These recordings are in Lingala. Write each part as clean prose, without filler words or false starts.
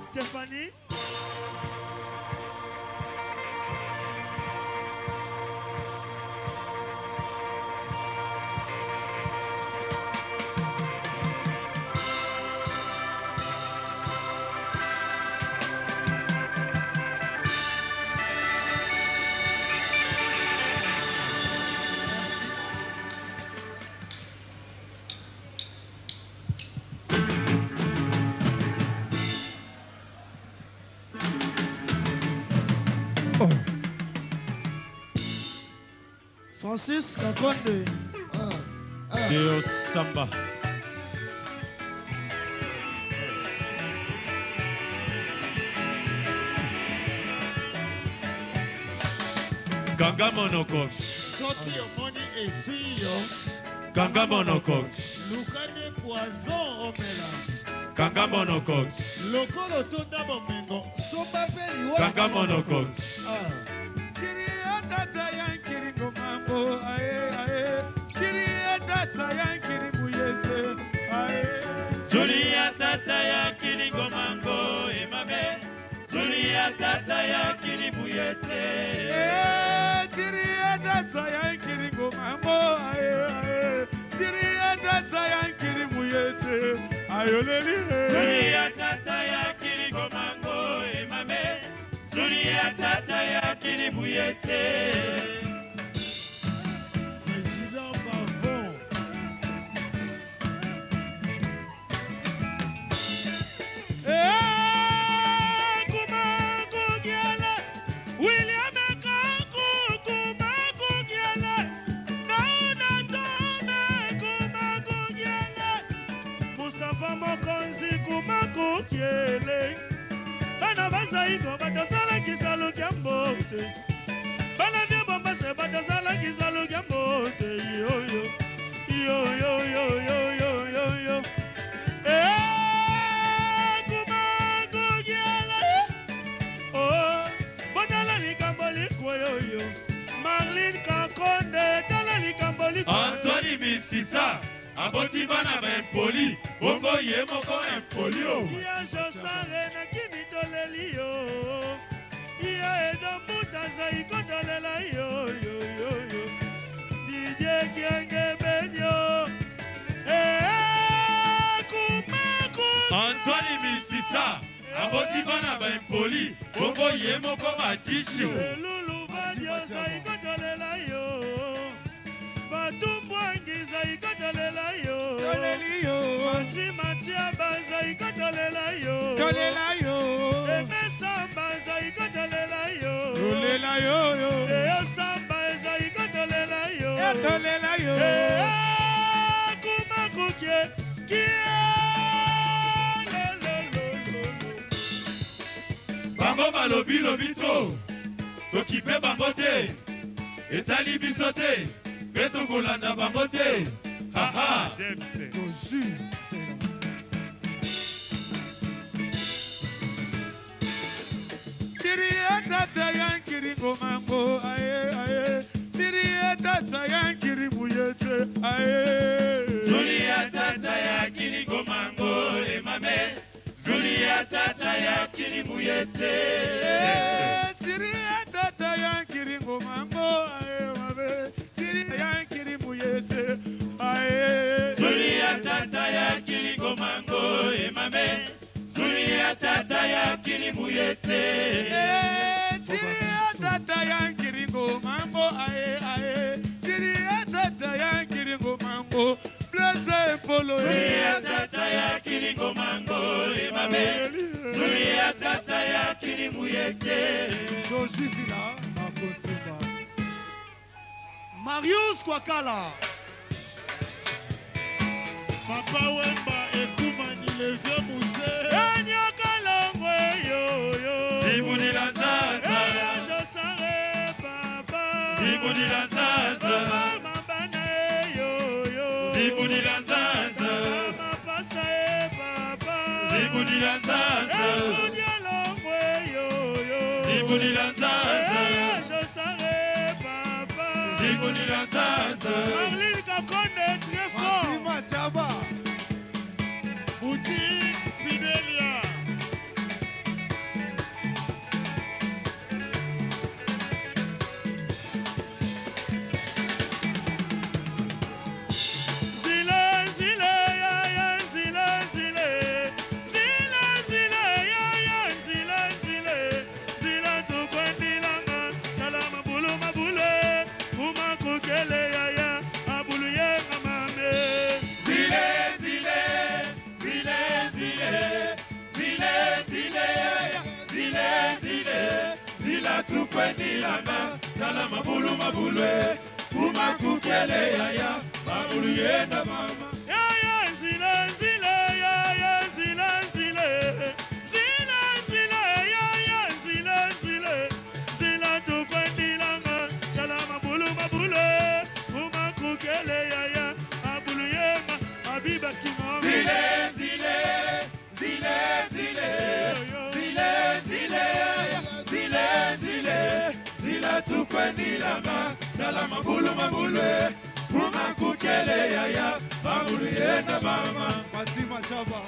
Stéphanie. Francis Kakonde. Deo Samba. Ganga Monoko. Soki omoni efiyo. Ganga Monoko. Lukane poison omela. Ganga Monoko. Lokolo tonda bomengo. Soba peli wa. Ganga Monoko. Chiri atata yankiri ngomambo. Ae ae. Chiri atata yankiri buyete. Ae. Zuli atata yankiri ngomango emabe. Zuli atata yankiri buyete. Chiri atata yankiri ngomambo. Ae ae. Chiri atata yankiri buyete. Ayoleli. Zuli atata yankiri ngomango emabe. Zuli atata yankiri buyete. Président Bavon. William Kanku Kumaku Giele. Nauna Tome Kumaku Giele. Mustafa Mokonzi Kumaku Giele. Bana bazaiko batasala kisalo kyambote. Bana bya bomba se batasala kisalo kyambote. Yo yo yo yo yo yo yo yo yo. Kumaku Giele. Oh, botala likamboli koyo yo. Marlene Kakonde tala likamboli koyo. Anthony Misisa. Aboti bana ba impoli. Bongo ye moko impoli o. Ya Josare na kini toleli yo. Ya Edombuta zaiko tolela yo yo yo yo. DJ Kienge Benyo. Kumaku. Antoine Misisa. Aboti bana ba impoli. Bongo ye moko adisho. Lulu Vadio zaiko tolela yo. Batumbwangi zaiko tolela yo. Toleli yo. Mati abanza iko tolela yo. Tolela yo. Samba zaiko tolela yo. Tolela yo yo. Samba zaiko tolela yo. Tolela yo. Kumaku kie Bango balobi lobi tro. Tokipe bango te. Etali biso te. Beto kolanda bango te. Haha. Tiri atata yankiri ngomango. Ae ae. Tiri atata yankiri buyete. Ae. Zuli atata yankiri ngomango emame. Zuli atata yankiri buyete. Tiri atata yankiri ngomango. Ae mabe. Tiri yankiri buyete. Ae. Zuli atata yankiri ngomango emame. Zuli atata yankiri buyete. Tiri atata yankiri ngomango. Ae ae. Tiri atata yankiri ngomango. Blessé Polo. Zuli atata yankiri ngomango emame. Zuli atata yankiri buyete. Marius Kwakala. Papa Wemba Ekumani le vieux musée. Enyoka longwe yo yo. Zibuni la zaza. Josare papa. Zibuni la zaza. Mambane yo yo. Zibuni la zaza. Mapasa papa. Zibuni la zaza. Enyoka longwe yo yo. Zingulila nzaza Josare papa Zingulila nzaza Marlene Kakonde très fort Fatima Chaba. Boutique Fidelia. Zile zile ya ya zile zile zile zile ya ya zile zile zile tukwendilanga kala mabulu mabule umakukele ya ya abulu yenga mame Zile zile zile zile zile zile zile zile zila tukwendilanga kala mabulu mabulwe umakukele yaya mabulu yenda mama ya ya zile zile ya ya zile zile zile zile ya ya zile zile zile tukwendilanga kala mabulu mabule umakukele ya ya abulu yenga abiba kimongo Zile zile zile zile zile zile zile zile zila tukwendilanga kala mabulu mabulwe umakukele yaya mabulu yenda mama Fatima Chaba.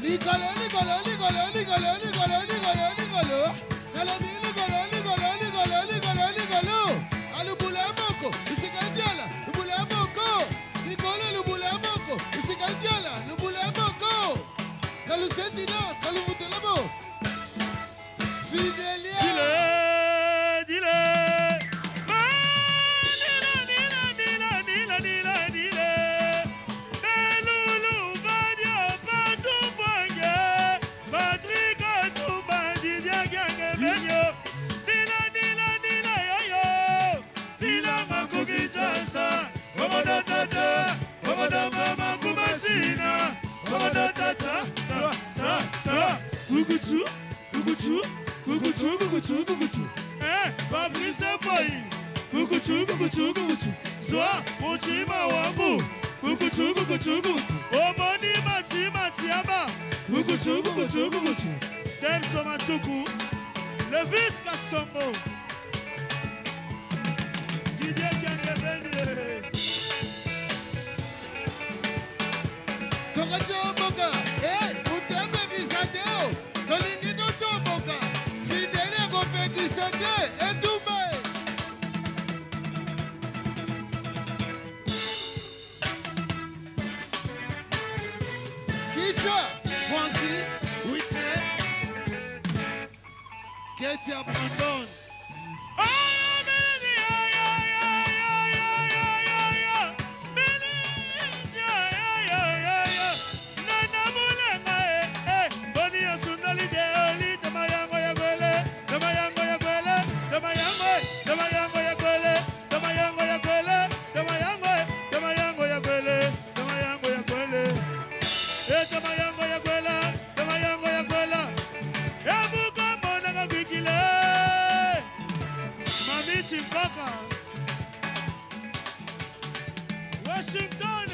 Ligolo, ligolo, ligolo, ligolo, ligolo, ligolo, ligolo. Nalami ligolo, ligolo, ligolo, ligolo, ligolo. Alubula moko, isikandiola, lubula moko. Ligolo, lubula moko, isikandiola, lubula moko. Kalusendino, kalumutelamo. Fidelia. Dile, dile. Ma, dile, dile, dile, dile, dile, dile. Belulu, Badio, Patumbange. Patrick, Tumba, Didier, Gange, Benyo. Dile, dile, dile, yo, yo. Dile, Makuki, Chasa. Omodo tata, omodo mama, Kumasina. Omodo tata, sa. Kukutu, kukutu. Kukutu, kukutu, kukutu. Fabrice Boy. Kukutu, kukutu, kukutu. Soa, Mochima Wambu. Kukutu, kukutu, kukutu. Omoni Mati Matiaba. Kukutu, kukutu, kukutu. Dem Somatuku. Levis Kassongo. Didier Gangebeni. Tokato Boka. Mutembe Kisateo. Tolingito Tomboka. Fidelia Gopekisate. Etumbe. Kisha. Franci. Whitney. Ketia Brandon. Washington,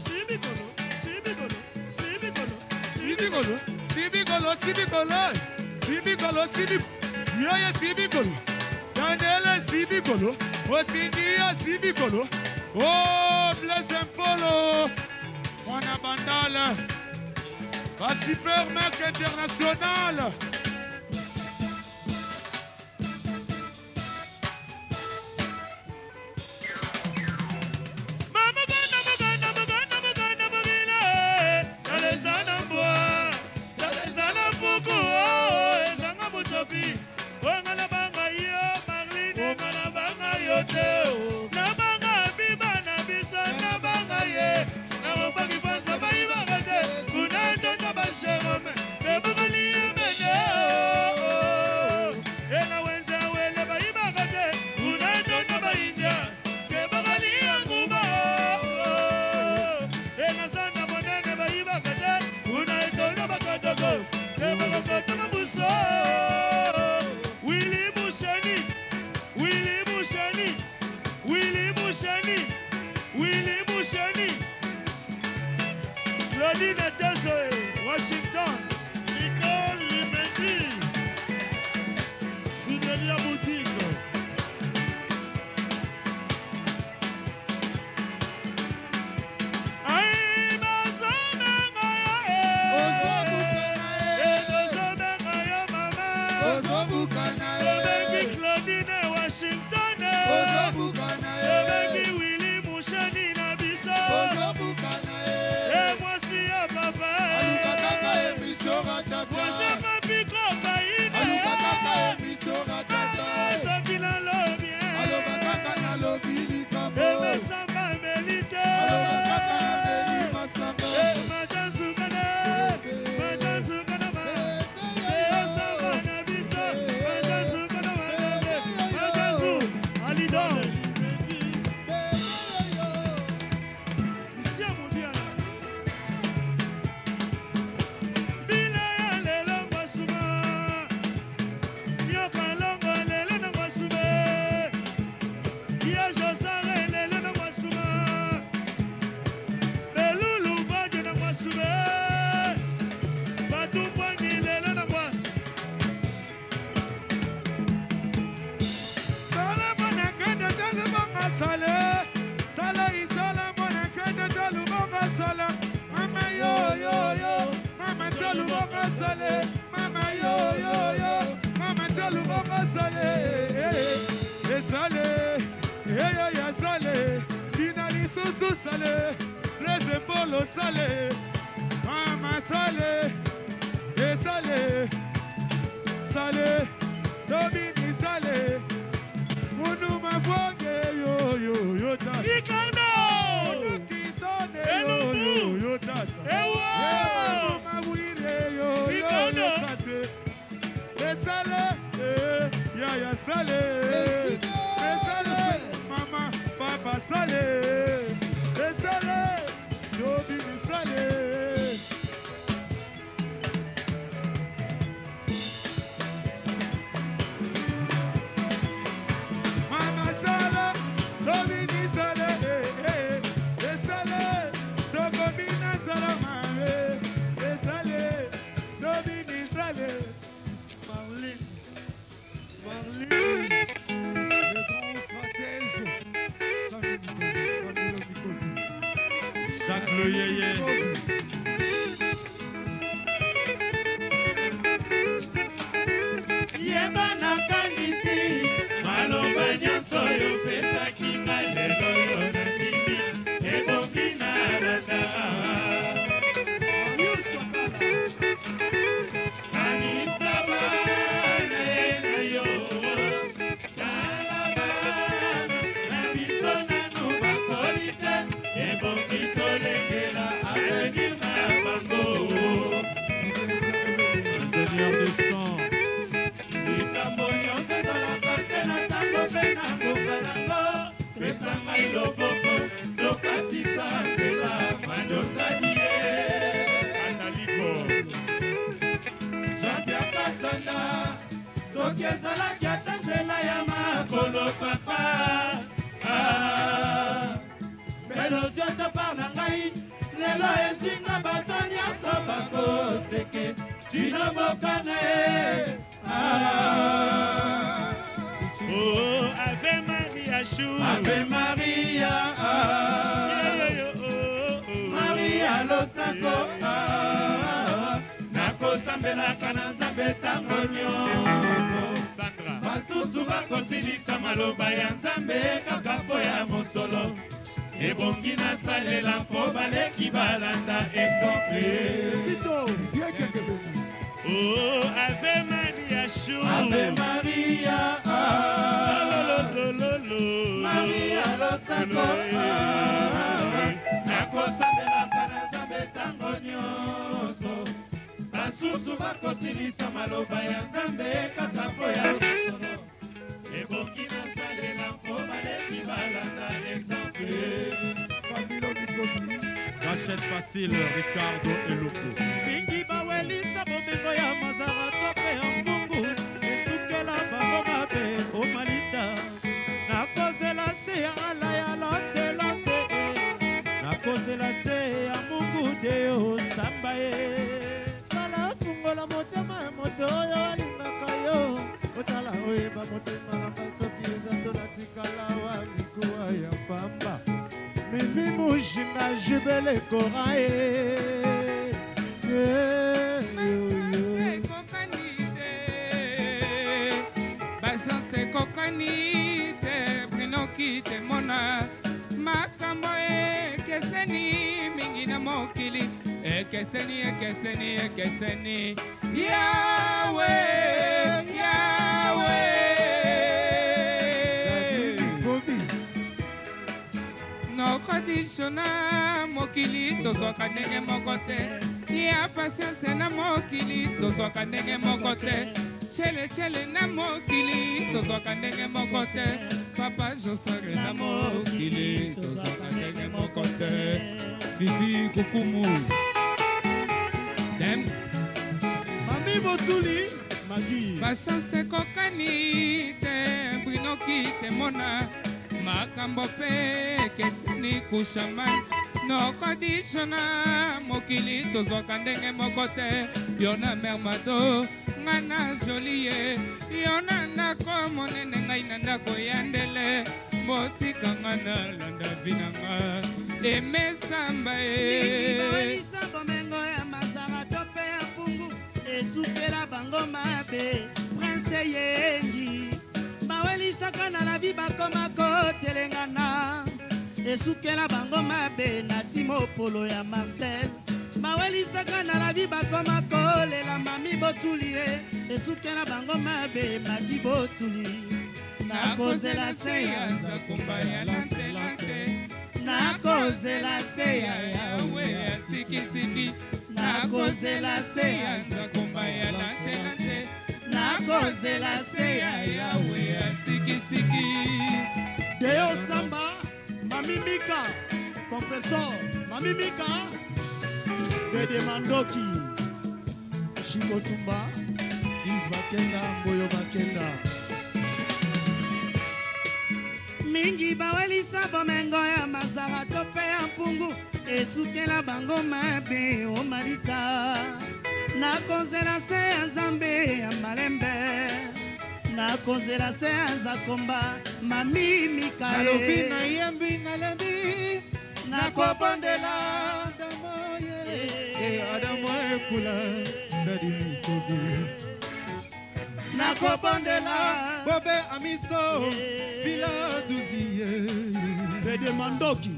Sibigolo, Sibigolo, Sibigolo, Sibigolo, Sibigolo, Sibigolo, Sibigolo, Sibigolo, Yaya Sibigolo, Daniela Sibigolo, Otinia Sibigolo, oh, Blaise Polo, Mwana Bandala, la Super Mec International. Kuna ndoto basherome, bebugali yemene. Claudine Teso, Washington. Nicole Limendi. Fidelia Boutique. Aïe, ma somme, Claudine Washington. Willy Mouchani Nabisa. Et moi si à papa. Moi c'est papi cocaïne. Sabila Lobien. Et me samba melite. Et Madame Soukana. Madame Soukana. Et Samba Nabisa. Madame Soukana. Madame Sou. Alidon. Ici à Mondial. Bila ya lelo ngwasuma. Yoka longo lelo na ngwasume. Kia josare lelo na ngwasuma. Belulu baje na ngwasume. Batu mwangi lelo na ngwasu. Les épaules salées, maman salée, et salée, salée, Domini salée, Mounou ma vogue, yo yo yo tata, Ricardo! Mounou qui sonne, yo yo yo tata, Ewa! ma wire, yo yo Ricardo! yo tata, et salée, ya ya salée, et salée, maman, papa salée, et salée, Domini salée. Mama sala, Domini sala, sala, Dogomina sala, mame, sala, Domini sala, Marlene, Marlene, le grand stratège, Jacques le Yéyé. Yeba nakanisi maloba nyonso oyo opesaki ngai lelo yo nandimi ebongi nalanda kanisa bana ye na yo tala bana na biso nanu bakoli te ebongi tolengela avenir na bango. Ingénieur des sons. Likambo nyonso ezalaka te na ntango mpe na ngonga nango pesa ngai loboko tokatisa nzela mandozali ye Analiko. Jean-Pierre Kasanda soki ezalaki ata nzela ya makolo papa melosio toparla ngai lelo ezinga bato nyonso bakoseke tina mokana ye Oh, Ave Maria Chou. Ave Maria, Maria Losako, nakosambelaka na Nzambe ntango nyonso. Sandra. Basusu bakosilisa maloba ya Nzambe kaka mpo ya mosolo. Ebongi nasalela mpo baleki balanda exemple. Oh, Ave Maria Chou. Ave Maria, Maria Losako, nakosambelaka na Nzambe ntango nyonso. Basusu bakosilisa maloba ya Nzambe kaka mpo ya mosolo. Ebongi nasalela mpo baleki balanda exemple. Rachel Facile, Ricardo et Loco. Mingi bawelisa bomengo ya mazara tope ya mpungu esukela bango mabe omalita nakozela se ya ala ya lote nakozela se ya mungu deos motema nanga soki eza tolatikala wa mikuwa ya pamba mimi mushinga jubele kora bachance kokanite brinoki te mona makambo ekeseni mingi na mokili ekeseni ekeseni ekeseni yawe yawe nokodishona mokili tozwaka ndenge moko te ya patience na mokili tozwaka ndenge moko te chele na mokili tozwaka ndenge moko te papa josare na mokili tozwaka ndenge moko te fifi kukumu dems Mami Botuli Magi bachance kokani te brinoki te mona makambo pe keseni kushaman nokodishona mokili tozwaka ndenge moko te yona mermado ngana jolie yona ndako monene ngai na ndako ya ndele botika ngana landa binanga emesamba bomengo ya masara to mpe ya mpungu esukela bango mabe prince yengi bawelisaka na lavi bakoma kotelengana esukela bango mabe na timopolo ya marcel bawelisaka na lavi bakoma kolela mami botuli esukela bango mabe magi botuli nakozela se ya nzakumba ya lantelante nakozela se ya yawe ya sikisiki nakozela se ya nzakumba ya lantelante nakozela se ya yawe ya sikisiki Deo Samba Mami Mika Compressor Mami Mika Dede Mandoki Shiko Tumba Yves Bakenda Mboyo Bakenda mingi bawelisa bomengo ya mazara to mpe ya mpungu esukela bango mabe o malita nakozela se ya nzambe ya malembe nakozela se ya nzakomba mami mikae nalobi nayembi nalembi nakobondela adamo ekula dadi mikobi nakobondela bobe amiso vila duzie Dede Mandoki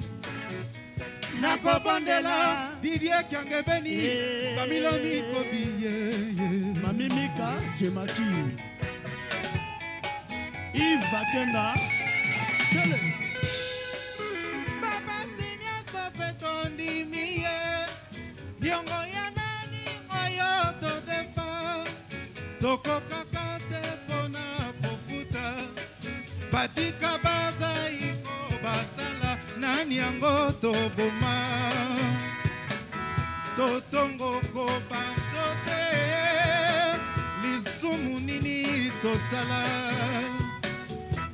nakobondela Didier Kiangebeni Camilo Mikobi Mami Mika Jemaki Yves Bakenda Chele Baba sinya sofetondi miye Nyongo ya nani ngoyo to defa Toko kakate pona kofuta Batika baza iko basala Nani yango to boma Totongo ko bandote Lisumu nini to sala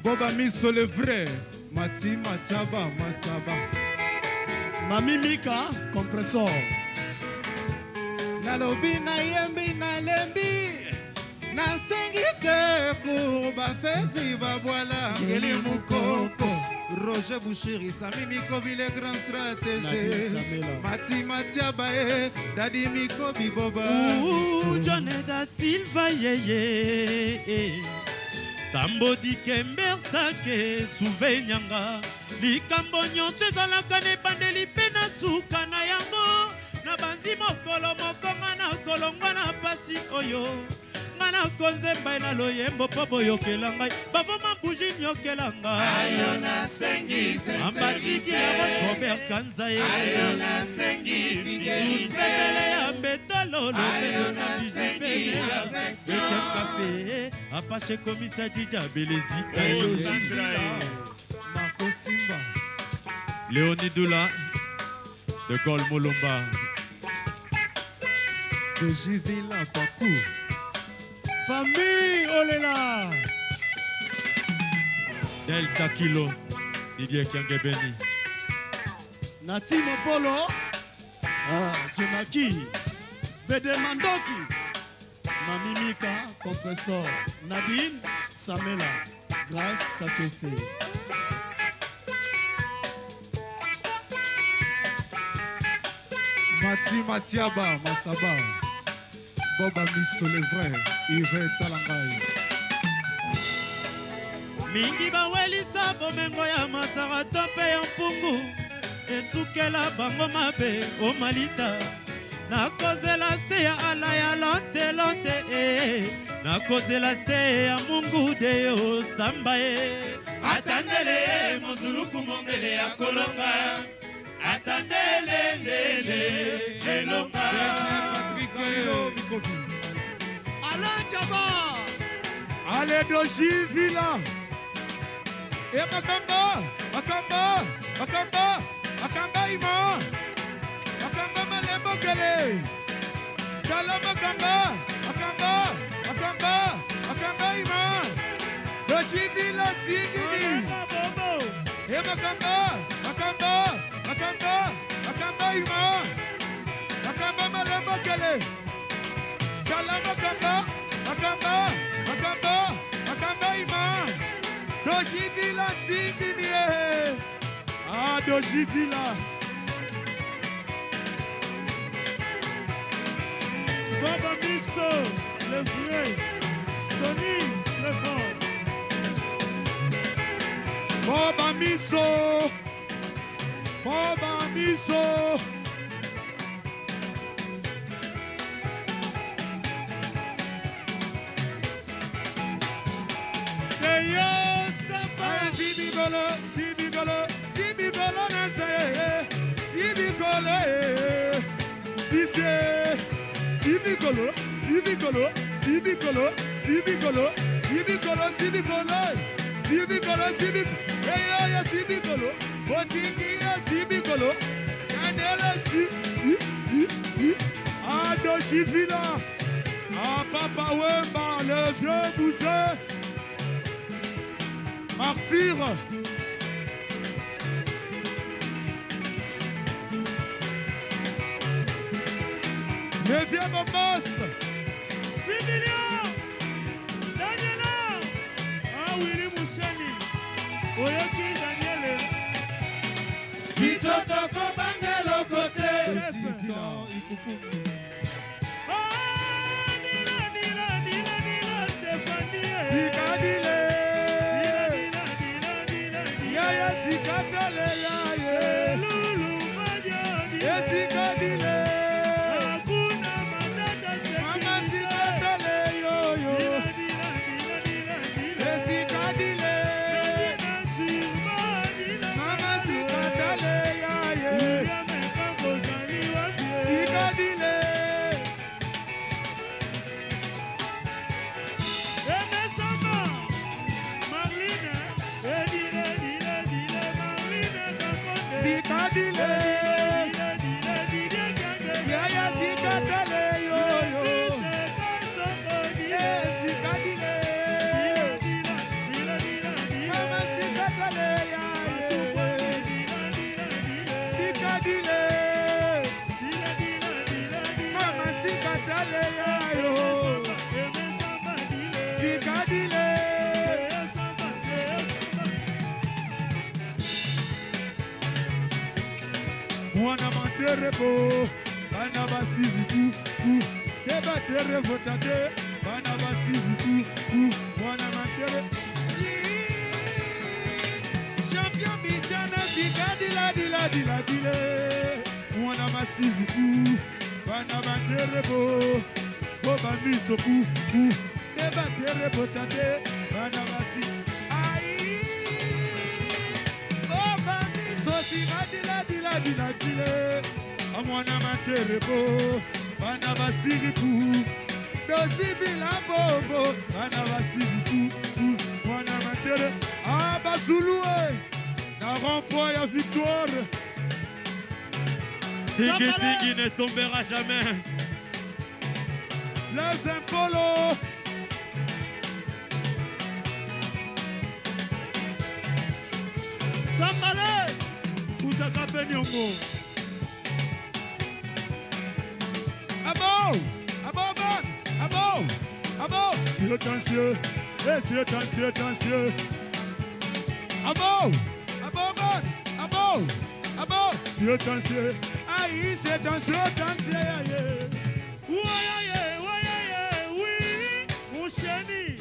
Boba miso le vrai Mati machaba masaba Mami Mika Compressor Nalobi na yembi na lembi Nasengise kuba fezi babwala Ngeli mukoko Roger Boucheri Sami Mikobi le grand stratégé Mati Matiabae Dadi Mikobi Boba Johnny da Silva yeye Tambo di Kembersake Souvenyanga likambo nyonso ezalaka na ebandeli mpe na suka na yango na banzi mokolo mokonga na kolongwa na pasi oyo nga na konzemba na loyembo mpo boyokela ngai bavoma buji nyokela ngai ambatiki ya roche robert kanza ye usekele ya mbetololo kafe apache komisa jija belezi Marco Simba Léonie Doula de Gol Molomba de Jivila Pakou Famille Olela Delta Kilo Didier Kiangebeni Natimo Polo Jemaki Bede Mandoki Mami Mika Compressor Nadine Samela, grâce Kakese. Matiaba, Masaba, Boba Misso le vrai, Yves Talangai. mingi bawelisa bomengo ya masarato mpe ya mpungu esukela bango mabe o malita nakozela se ya ala ya lontelonte nakozela se ya mungu de yo samba atandele mozuluku mongele ya kolonga atandele lele elonga Alain Chaba Allez Doshi Villa. Et Makamba Ima. Makamba Malembo Kele. Kala Makamba Ima. Doshi Villa Tigini. Et Makamba Ima. Makamba Malembo Kele. Kala Makamba Ima. Doshi Villa Tigini. Ah, Doshi Villa. Baba Misso, le vrai. Sony, le fort. Boba Misso. Sibigolo na saye, Sibigolo Botingia Sibigolo, Canela si, ah Doshi Villa, ah Papa Wemba, le vieux boucher, martyr. Le vieux boss, Similia, Daniela, ah Willy Moussani, Oyoki Daniele, bisoto kobangelo kote ah Nila Stéphanie, Sikadile, Yaya Sikadale, Yaya, Lulu Madia, Sikadile. Mwana materebo, bana basiviku, deba terebo tate, bana basiviku, mwana matere. Champion bichana zikadila dile, mwana basiviku, bana materebo, boba misoku, deba terebo tate, bana basiviku. Dile, amwana materebo, bana basiriku, dosi bila bobo, bana basiriku, mwana matere, abazulue, na remploie à victoire. Tiki ne tombera jamais. Les impolos. Sambale, Futaka Penyongo. Abo, silencieux. Essieux, tensieux, tensieux. Abo, abo, abo, abo. Sieux, tensieux. Aïe, c'est tensieux, tensieux. Oui, mon chéri.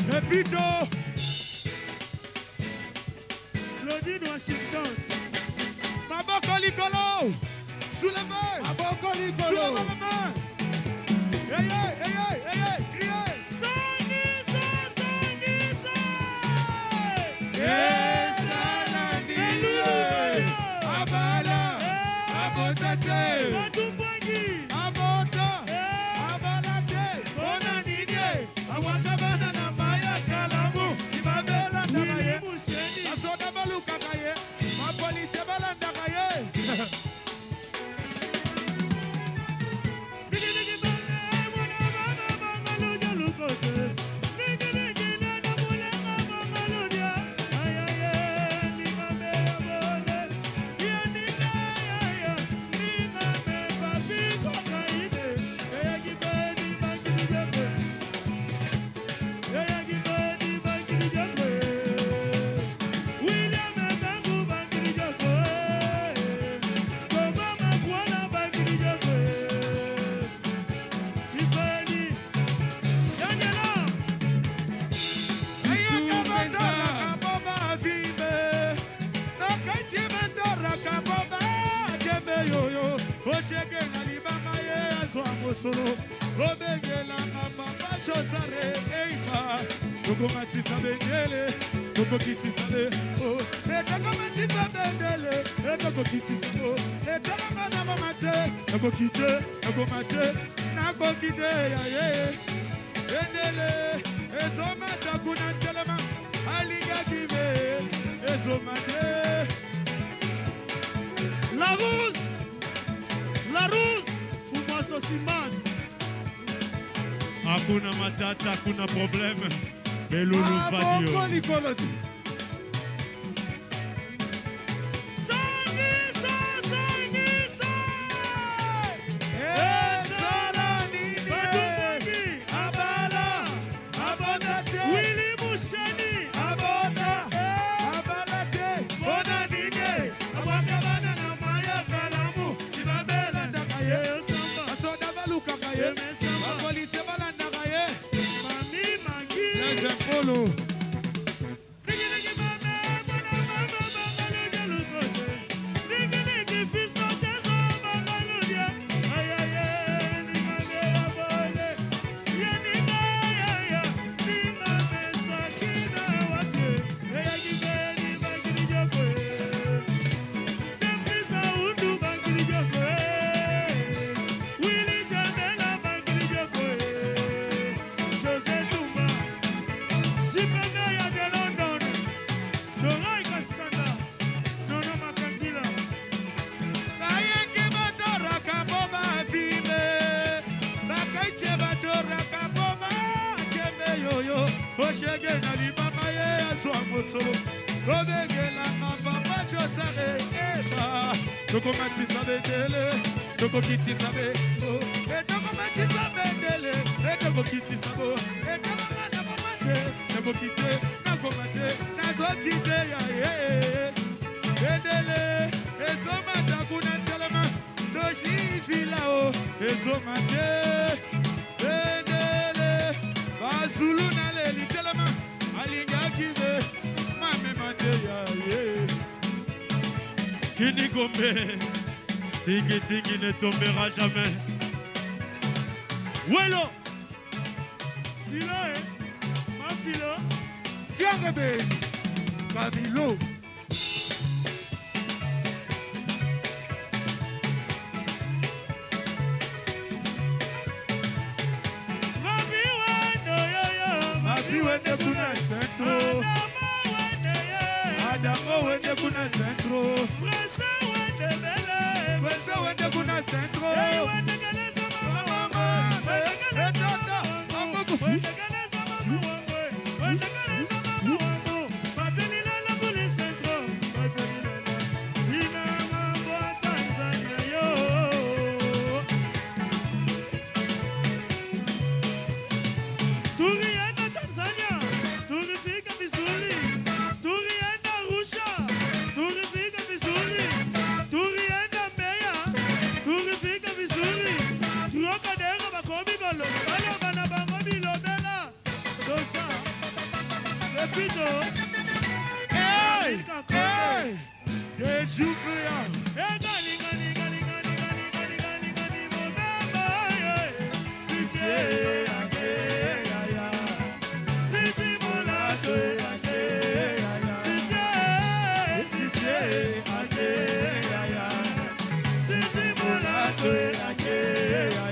Repito. Claudine Washington. Maboko Likolo. Soulevez. Maboko Likolo. Soulevez la main. Hey, criez. Sangisa. Abala. Abotate. Matumbangi. Abota. Abalate. Bonanide. Awasabana na maya kalamu. Ibabela ndakaye. Asoda baluka kaye. Mapolisi balanda kaye. Solo, Robegela, Papa, Chosare, Eifa, Tokomatisa Bendele, Tokokitisa, oh, Tokomatisa Bendele, Tokokitisa, Tokomana Mamate, Tokokite, Tokomate, Nakokite, Bendele, Ezomata Kunantelema, Aliga Kive, Ezomate. La Rousse. Sosimane. Hakuna matata, hakuna problème. Belulu Vadio. Polo. Tokomatisa Bendele, Tokokitisa Be, Tokomatisa Bendele, Tokokitisa Bo, Tokomana Mamate, Tokokite, Nakomate, Nazokite ya Bendele, Ezomata Kunantelema, Doshi Filao, Ezomate, Bendele, Bazulu Naleli Telema, Alinga Kive, Mame Mate ya Kini Gombe, Tingi ne tombera jamais. Wello, Philo, ma Philo, Yangebe, Camilo. wende kuna centro. Presa wende bele. Presa wende kuna centro. Wende galeza mama wangu. Wende galeza mama wangu. Wende galeza mama wangu. Wende galeza mama wangu. Papeni lala kule centro. Papeni lala. Ina mambo ya Tanzania yo. Turienda Tanzania. Turifika vizuri. Turienda Arusha. Turifika vizuri. Turienda Mbeya. Turifika vizuri. Turoka denga bakobi golo. Bale bana bango bilobela. Dosa. Repito. Hey! Hey! Get you clear. Hey, gani gani gani gani gani gani gani gani mo baba. Sisi ake ya. Sisi molate ake ya. Sisi ake ya. Sisi molate ake ya.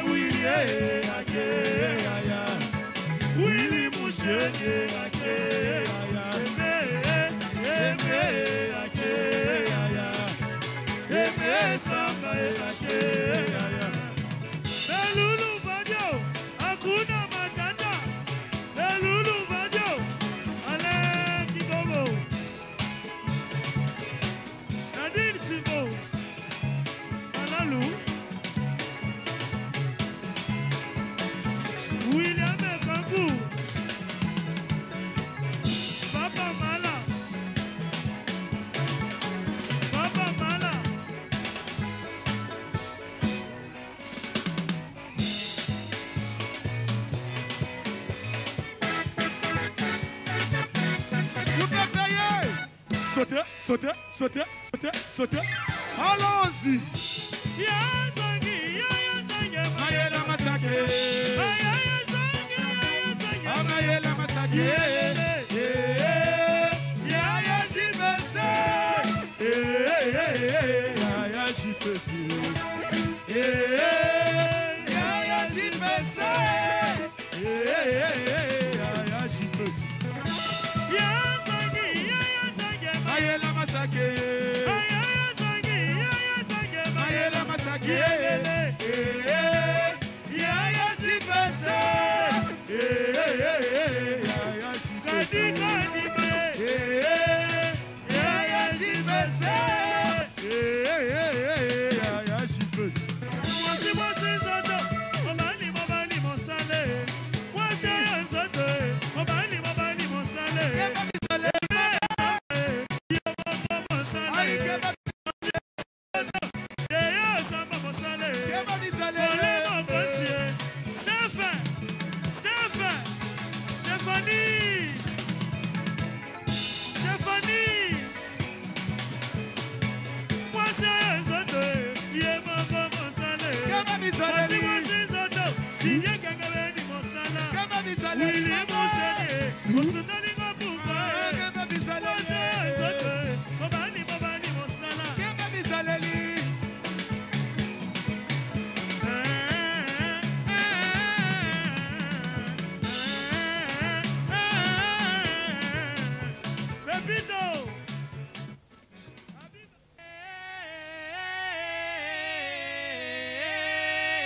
Willie ake ya. Willie musheke ake ya. Eme ake ya. Eme samba ake ya. Belulu Badio, hakuna matata. Belulu Badio, ale kibobo. Nadine Simbo, Alalu. William Kangu, Papa Mala. Papa Mala. Sauter, sauter, sauter, sauter, sauter. Allons-y. Yazangi, Yazangi, Mayela Masake. Mayela Masake. Yaya Jibese. Yaya Jibese. Yaya Jibese. Yaya Jibese. Mayela Masake. Mayela Masake. Yaya Jibese. Yaya Jibese. Yaya Jibese. Yaya Jibese. Mwasi mwasi zoto. Mobali mobali mosale. Mwasi zoto. Mobali mobali mosale.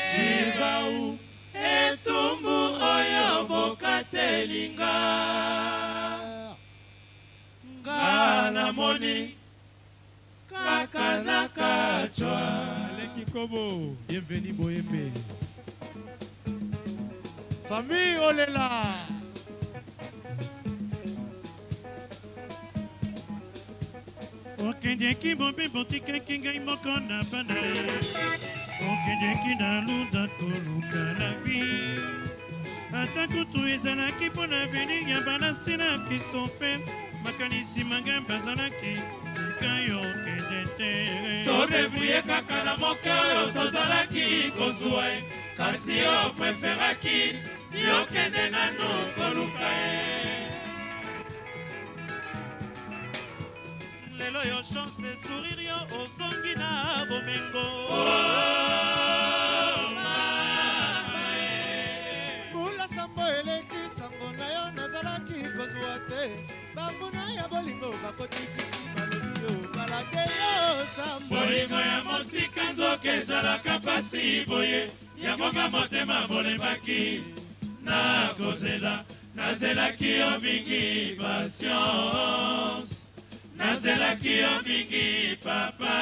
Shibau etumbu oyo bokatelinga ngana moni kaka nakachwa Leki Kobo bienvenue Boyembe famille olela okendeki bombe botika kingai moko na bana okendeki na lunda kolunda la vie ata kutu ezalaki mpo na avenir ya banasi na kisope makanisi manga bazalaki tika yo okende te todebuye kaka na moke oyo tozalaki kozwa kasi yo preferaki yokende nano koluka lelo yo chance sourire yo ozongi na bomengo mbula sambo eleki sango na yo nazalaki kozwa te bambuna ya bolingo bakotikiki balobi yo balade yo sambo bolingo ya mosika nzoka ezalaka pasi boye yangonga motema bolembaki nakozela nazelaki yo mingi patience nazelaki yo mingi papa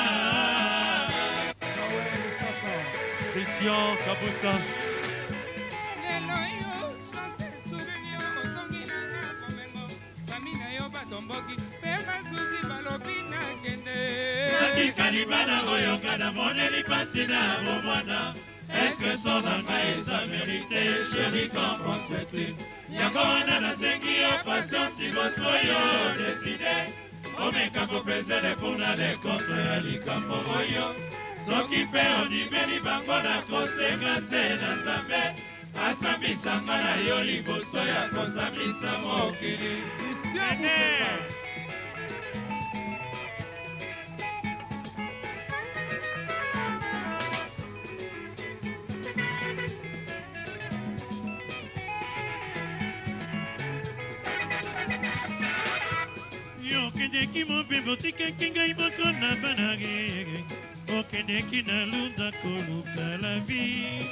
Christian Kabusta lelo yo chance souvenir osongi nanga komengo fami na yo batomboki mpe basusi balobi nakende nakikali bana oyoka na moneli pasi na bomwana eske so na ngai eza merite sheri komprensete yango wana nasengi yo patience liboso yo deside omeka kopesele mpona lekoto ya likambo oyo soki mpe ondimeli bango na kosenga se na nzambe asambisanga na yo liboso ya kosambisa mokili okendeki mobembo otikaki ngai moko na banage okendeki na lunda koluka la vie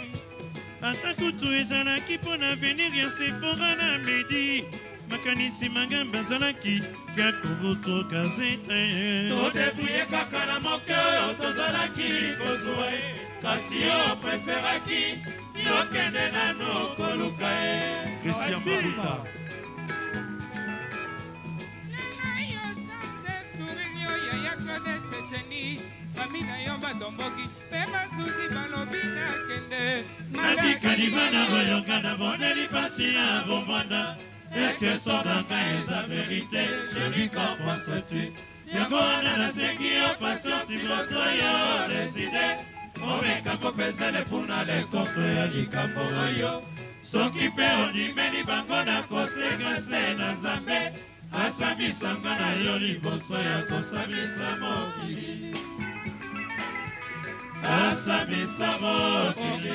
ata kutu ezalaki mpo na venir ya sefora na medi makanisi magambo azalaki kya kobotoka zete todebuye kaka na moke oyo tozalaki kozwa ye kasi yo preferaki yokende nano koluka ye Christian Mabusa fami na yo batomboki mpe basusi balobi nakende natikali bana oyoka na moneli pasi ya bombanda eske sodaka eza verite sheri komprensete yango wana nasengi yo patience liboso yo deside omeka kopesele mpona lekoto ya likambo oyo soki mpe ondimeli bango na kosenga se na nzambe asambisanga na yo liboso ya kosambisa mokili asambisa mokili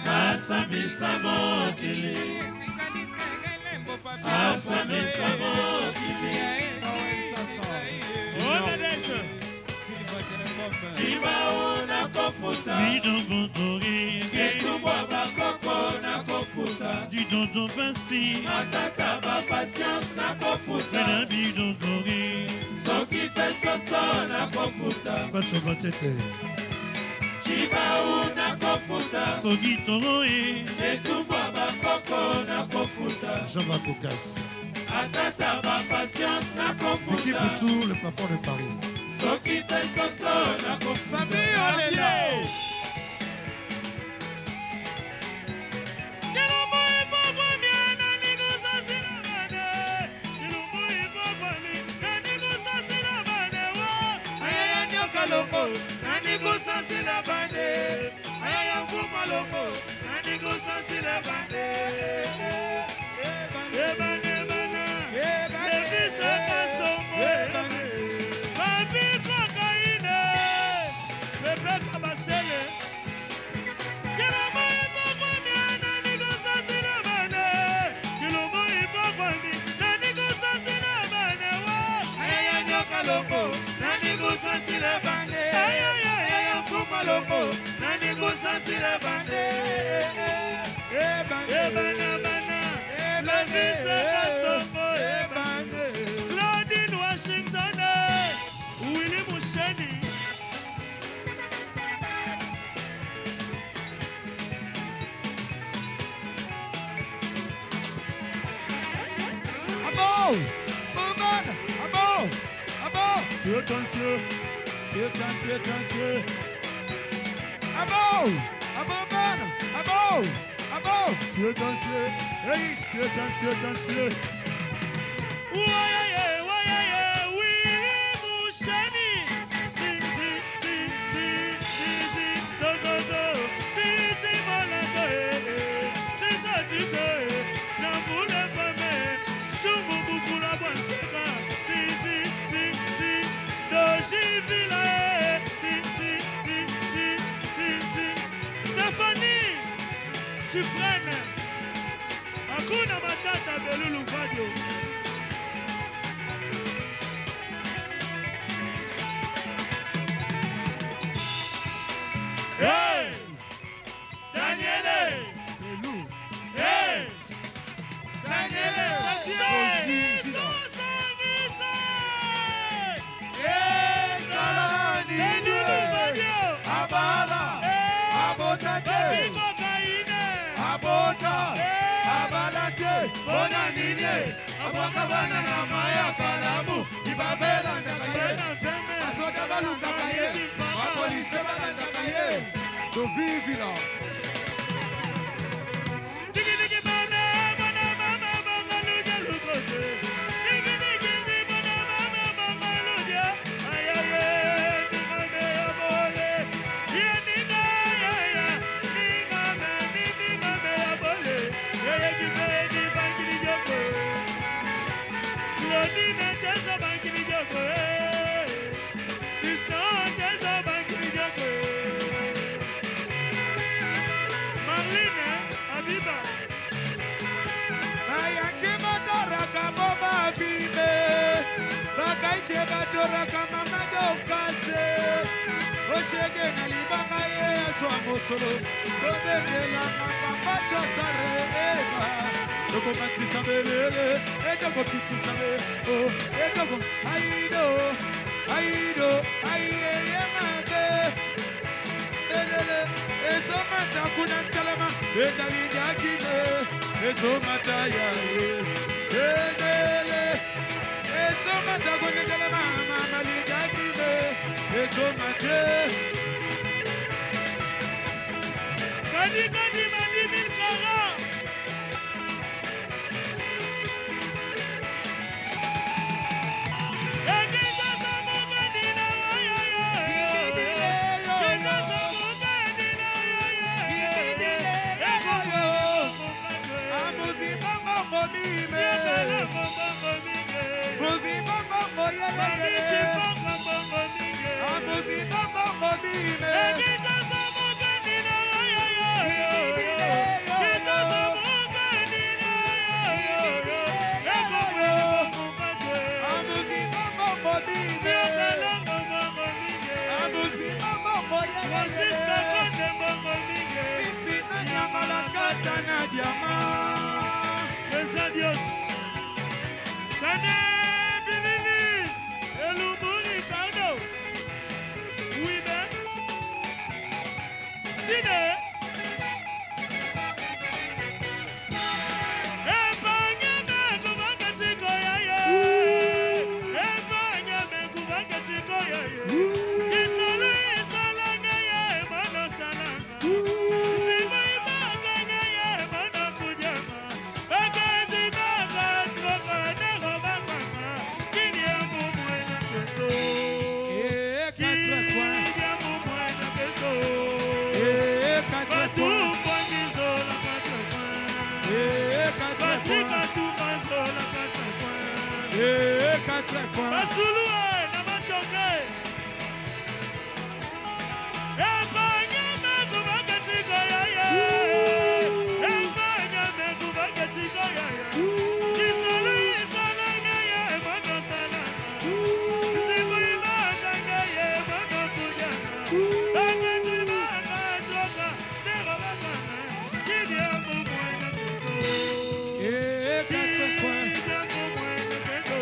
asambisa mokili asambisa mokili Chibao na kofuta Ketubwa bakoko na kofuta Didodo basi Matata ba patience na kofuta Soki pesoso na kofuta Batsoba tete Chibao na kofuta Soki toroe Ketubwa bakoko na kofuta Jean-Marc Bocas. Atata ba patience na kofuta Vicky Poutou, le plafond de Paris. Soki pesoso na kofuta Famille Olele. Loko, nani go sansi la bande. Ayaya mfuma loko, nani go sansi la bande. Ebane bana, levisa kasongo. Babi kokaine, bebe kabasele. Kilombo ipo kwa mia, nani go sansi la bande. Kilombo ipo kwa mi, nani go sansi la bande. Ayaya nyoka loko, nani go sansi la bande. Loko, nani kusansi la bande. Ebana bana, la vise kasongo. Claudine Washington, Willy Musheni. Abo, Bourbon, abo, abo. Silencieux, silencieux. Abo! Abo man! Abo! Abo! Silencieux! Hey! Silencieux! Wayaye, Willy Musheni. Si, dozozo. Si, molando, si, nambule fame. Shumbu bukula bwanseka. Si, doji vila. Stéphanie Sufrene Hakuna Matata Belulu Vadio libota abalate bona nini abwaka bana na maya kalamu ibabela ndakaye asoda balukaka ye apolise balandaka ye tovivila digidigi bana bana mama bangaluja lukote digidigi bana mama bangaluja ayaye ningame ya bole ye ningaya ya ningame ya bole ye jibedi bangiri joko Claudine tesa bangiri joko Fiston tesa bangiri joko Marlene Abiba Ayake badora kaboba bibe Bakaiche badora kama kase Oshege na libanga ye aswa mosolo Kobendela makampacha sarega Doko matisa belele Edoko kitisa be Oh edoko Aido Aido Aiye yemage Belele Eso mata kuna kalama Edali jakime Eso mata ya Belele Eso mata kuna kalama Mama li jakime Eso mata Kadi kadi mandi bil kara Dios, Kane Bilili, Eluburi Kano, Wibe, Sine, Ebanya Mekubakatiko Yaye, Ebanya Mekubakatiko Yaye, Isolu Isalanga Ye, Mano Salanga, Simai Maganya Ye, Mano Kujama, Basuluwe na matonge Ebanya mekubakatiko yaye Ebanya mekubakatiko yaye Isolu isalanga ye mano salanga Sibu imaganga ye mano kujana Akantu imanga droga Tego bakana Kidi ya mumwena kuto Kidi ya mumwena kuto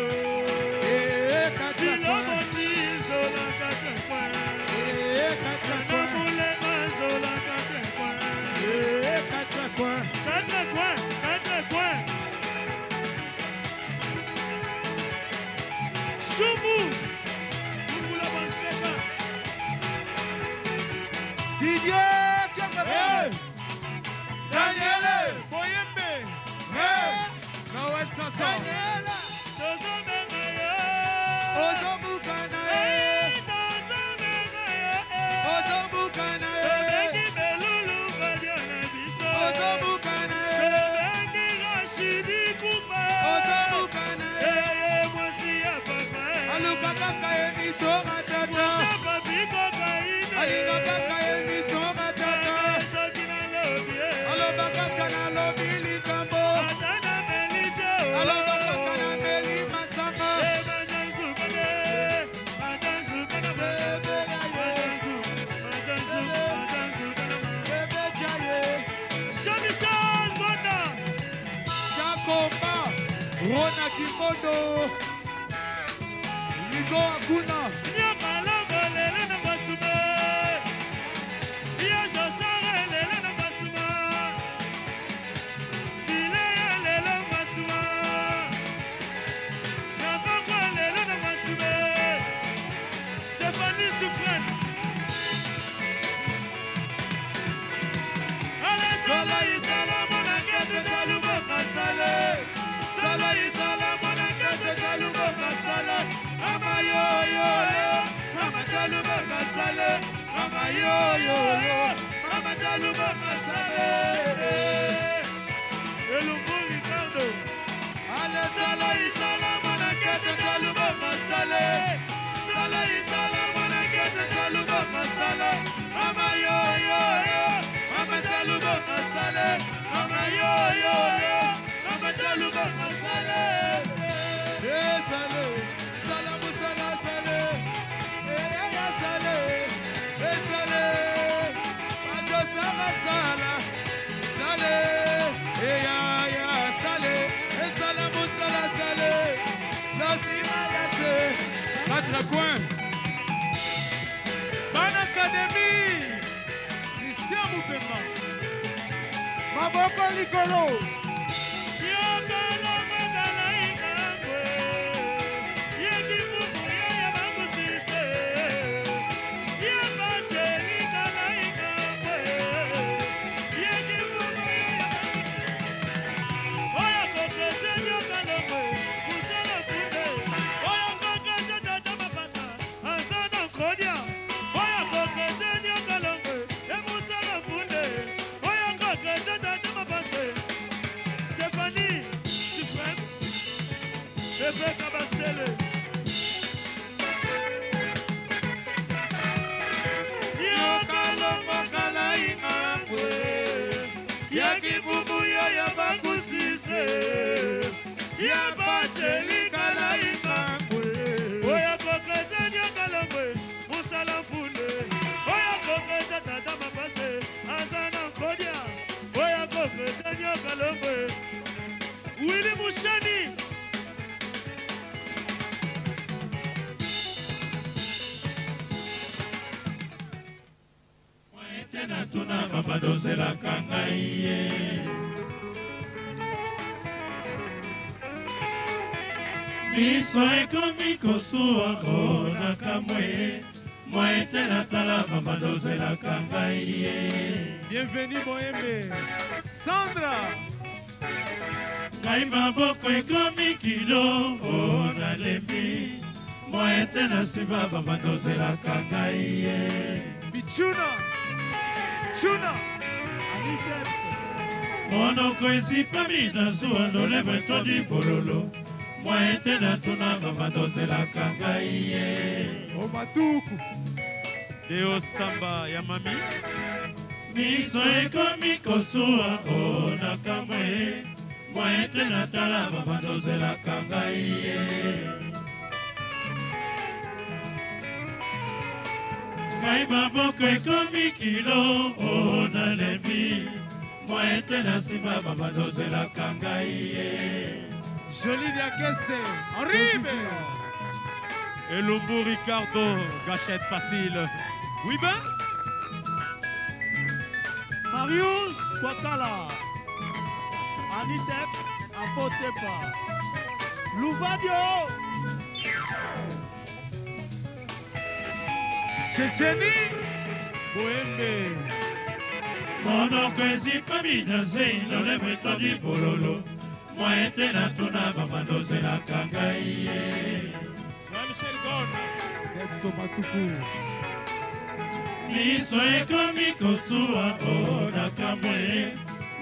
Rona Kimodo Nigo Akuna Nyakalogo lele na basuma Yasho sare lele na basuma Mama Chaluba Masale. Elumbu Ricardo. Ale Sala Isala Monakete Chaluba Masale. Sala Isala Monakete Chaluba Masale. Mama yo yo yo. Mama Chaluba Masale. Mama yo yo yo. Mama Chaluba Masale. Sale. Sala Musala Sale. Sale. Sale. Ajo Sala Sala. Sale. Ya Sale. Sala Musala Sale. La Simala Se. Quatre coins. Ban Académie. Christian Moupema. Maboko Likolo. Yokolo Magala Ingangwe. Yekifumu Yaya Magusise. Yebache Likala Ingangwe. Yekifumu Yaya Magusise. Oya Kokrese Nyokalomwe. Musala Punde. Oya Kokrese Tata Mapasa. Asana Kodia. Oya Kokrese Nyokalomwe. Musala Punde. Oya Kokrese Tata Mapasa. Stéphanie Suprême. Rebecca Basele. Yokalongo Kala Ingangwe. Yakibubu Yaya Bagusise. Yabacheli Kala Ingangwe. Oya Kokrese Nyokalomwe. Musala Punde. Oya Kokrese Tata Mapase. Azana Kodia. Oya Kokrese Nyokalomwe. Willy Mushani. Tena tuna babadozela kangaye. Miso ekomi kosuwa kona kamwe. Moi tena tala babadozela kangaye. Bienvenue Moembe. Sandra. Ngai maboko ekomi kilo ona lembi. Moi tena siba babadozela kangaye. Bichuna. Chuna. Anitex. Monoko esipami na zuwa nolema etodi bololo. Moi tena tuna babadozela kangaye. Omatuku. Deo Samba ya mami. Miso ekomi kosuwa ona kamwe. Moi tena tala babadozela kangaye. Ngai maboko ekomi kilo ona lembi. Moi tena nsima babadozela kangaye. Jolie Diakese. Henribe. Elumbu Ricardo. Gâchette facile. Oui ben. Marius Wakala. Anitep Afotepa. Louvadio. Tchétchénie. Moembe. Monoko esipami na zei nolema etodi bololo. Moi tena tuna babadozela kangaye. Jean-Michel Gone. Exo Matuku. Miso ekomi kosuwa ona kamwe.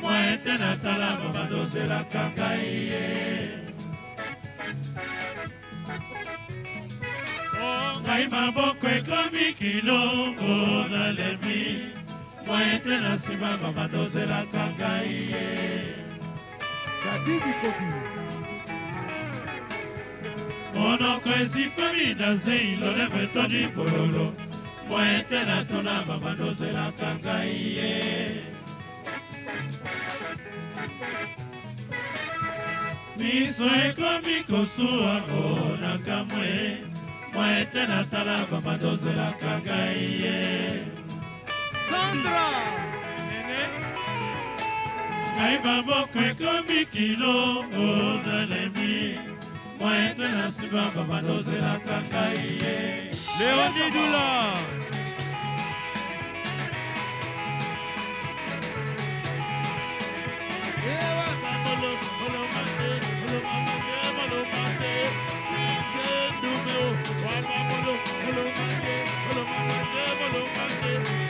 Moi tena tala babadozela kangaye. Ngai maboko ekomi kilo ona lembi. Moi tena nsima babadozela kangaye. Kadidi Kobi. Monoko esipami na zei lolema etodi bololo. Moi tena tuna babadozela kangaye. Miso ekomi kosuwa ona kamwe. Moi tena tala babadozela kangaye. Sandra. Nene. Ngai maboko ekomi kilo ona lembi. Moi tena nsima babadozela kangaye. Léonie Doula. Ewa Kamolo.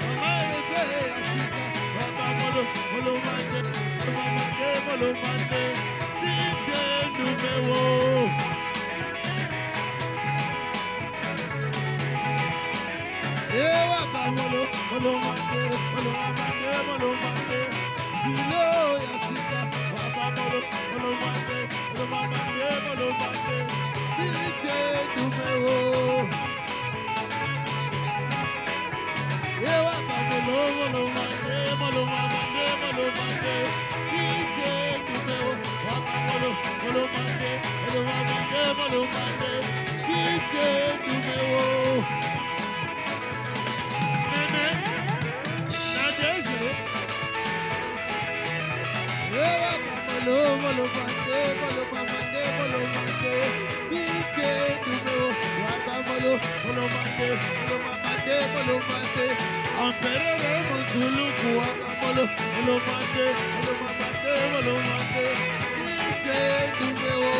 Mama molomande, DJ numéro. Ewa ba molomande, Silo ya sika, waba molomande, DJ numéro. Ewa ba molomande, DJ numéro. Waba molomande, DJ numéro. Molomande, Pite numéro, molomande, Empereur Montuluku, molomande, Pite numéro.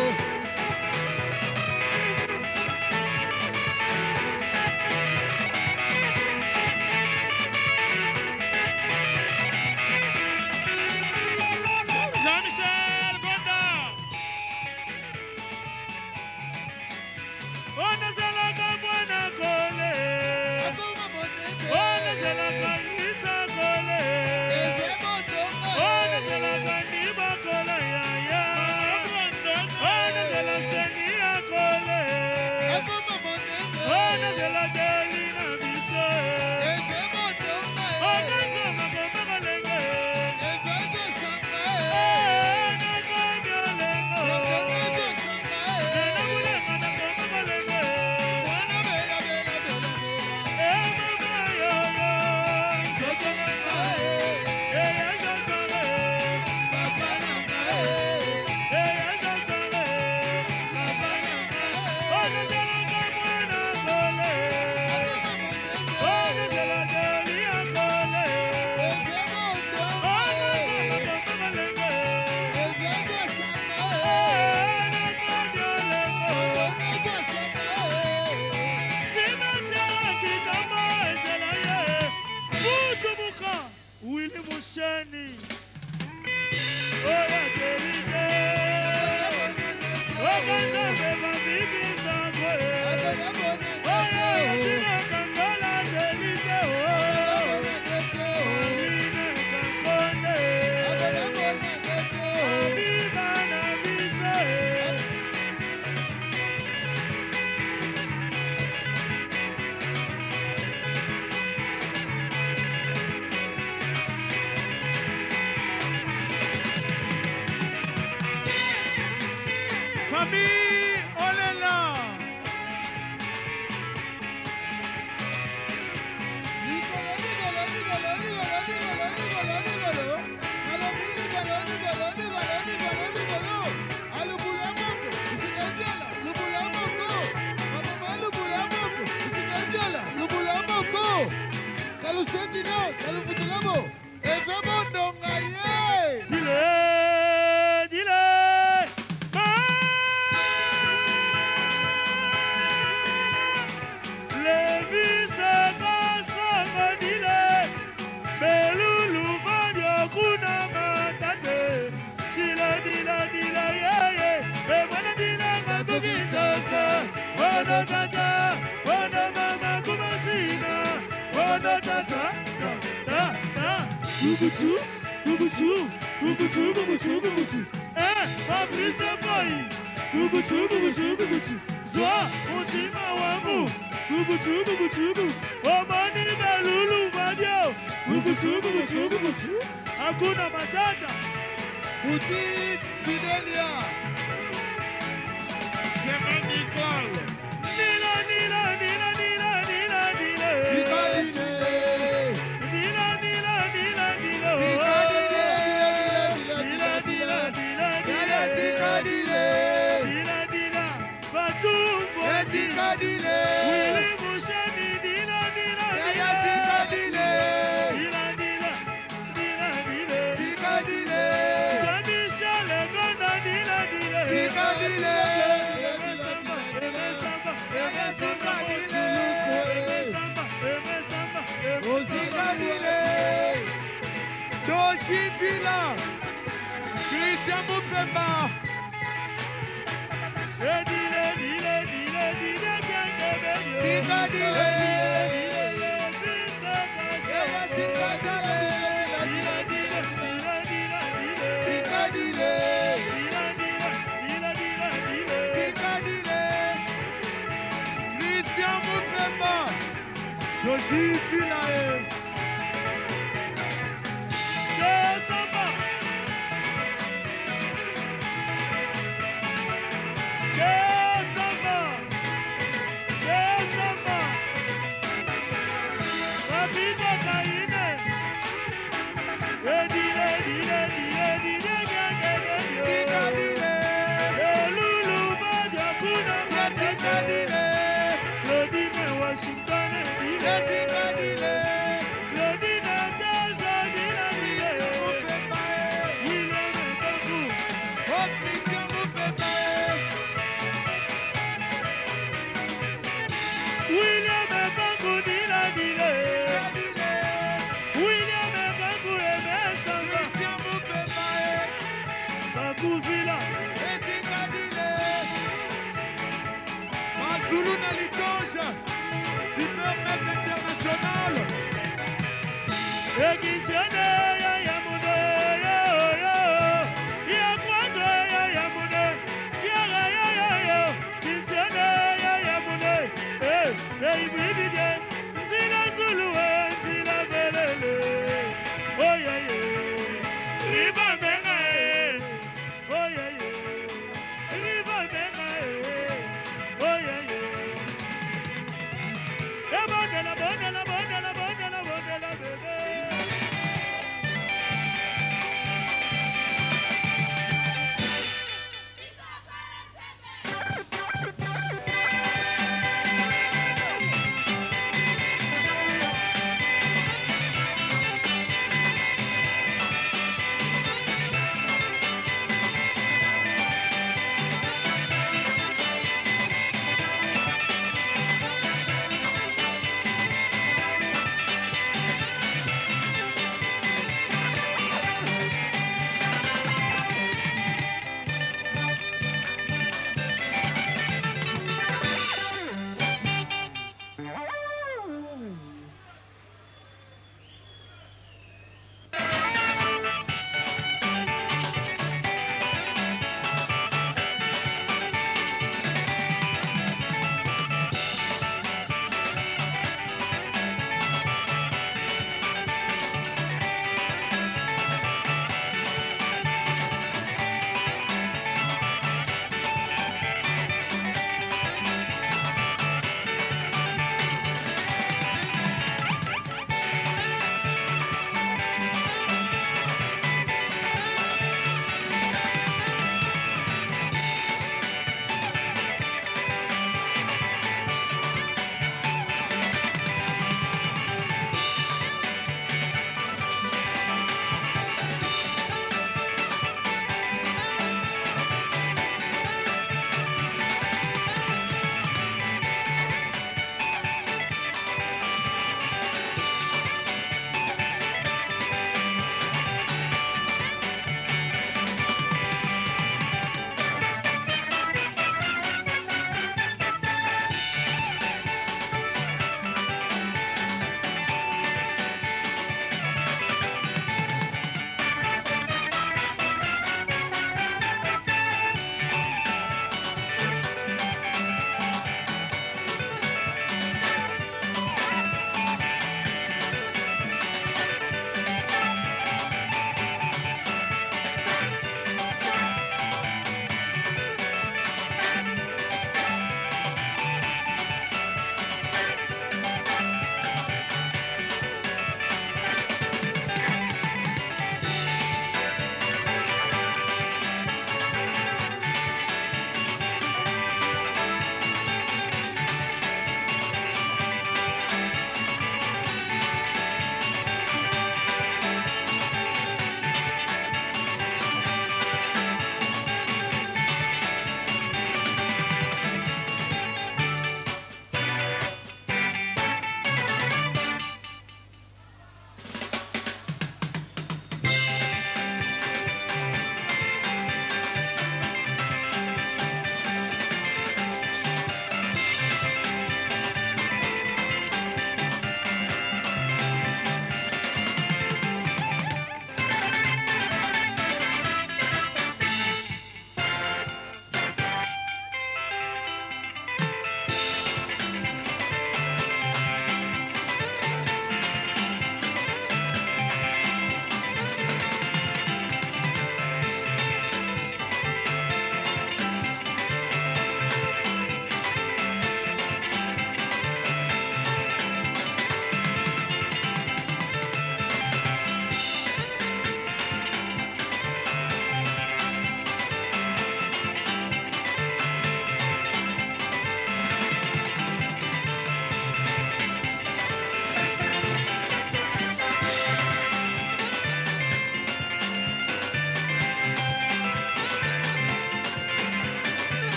Famille, on est là. Fabrice boy, Zwa, uchima wangu, Omani belulu vadio, hakuna matata. Boutique Fidelia, Chemin Nicole, Nila. Doshipila, Chris Christian Moupemba. Christian Moupemba. Yoshi Filae.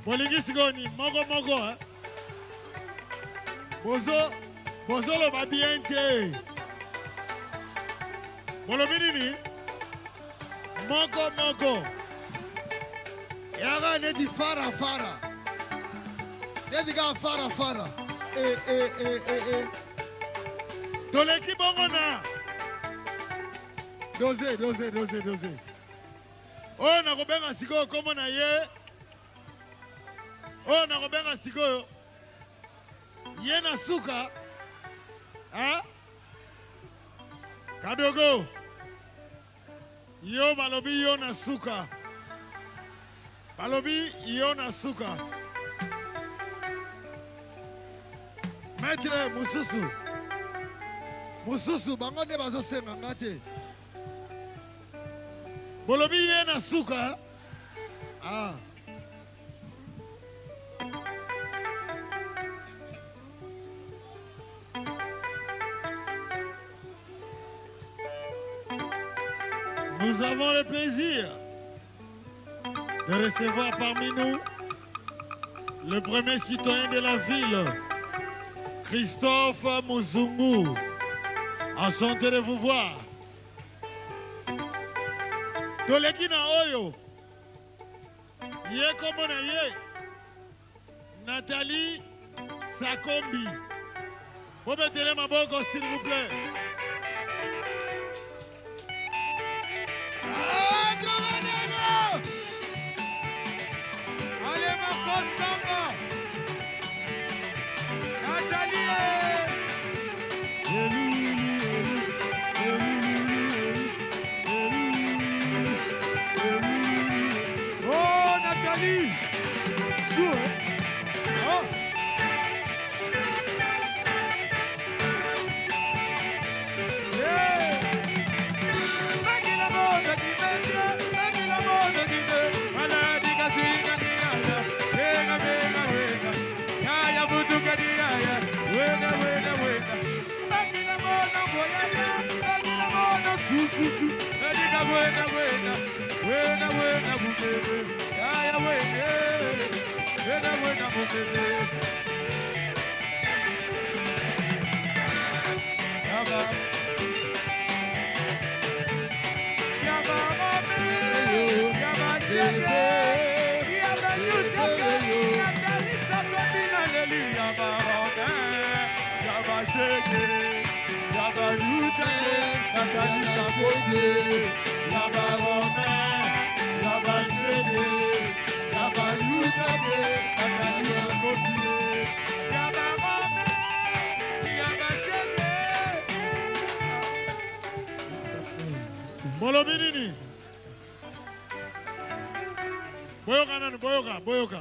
bolingi sikoni moko bozoloba bien te bolobi nini moko yaka neti farafara neti kaka farafara toleki bongo na doze oyo nakobenga sikoyo kombo na ye oyo nakobenga sikoyo ye na suka kadogo yo balobi yo na suka balobi yo na suka maître mususu bango nde bazosenga nga te bolobi ye na suka Nous avons le plaisir de recevoir parmi nous le premier citoyen de la ville, Christophe Muzungu. Enchanté de vous voir. Tolekina Oyo, Ye Komona Ye, Nathalie Sakombi. Vous mettez ma bogo s'il vous plaît. Allez, Marcos Samba. Nathalie. Oh, Nathalie. Chou, oh. Molobinini. Boyoka nani, boyoka.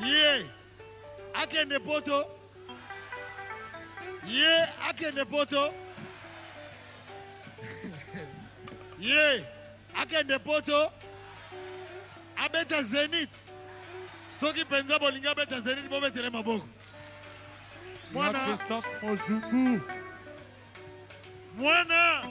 Ye, akende poto. Ye, akende poto. Ye, akende poto. Abeta Zenith. Soki penza bolinga abeta Zenith, bobetele maboko. Mwana Christophe Muzungu. Mwana.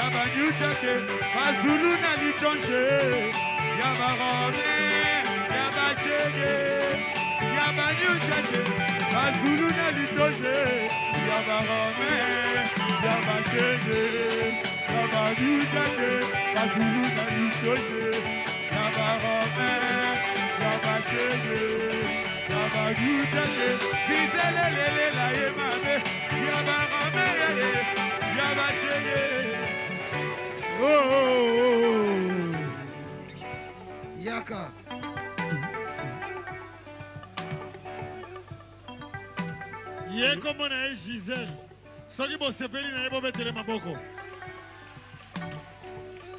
Yabanyuchake, Bazulu na litonche, Yabarome, Yabashege, Yabanyuchake, Bazulu na litonche, Yabarome, Yabashege, Yabanyuchake, Bazulu na litonche, Yabarome, Yabashege, Yabanyuchake, Fizelele la yemabe, Yabarome, Yabashege. Oh. Yaka. Ye comme na Gisèle. Soki bo sepeli na yebo betele maboko.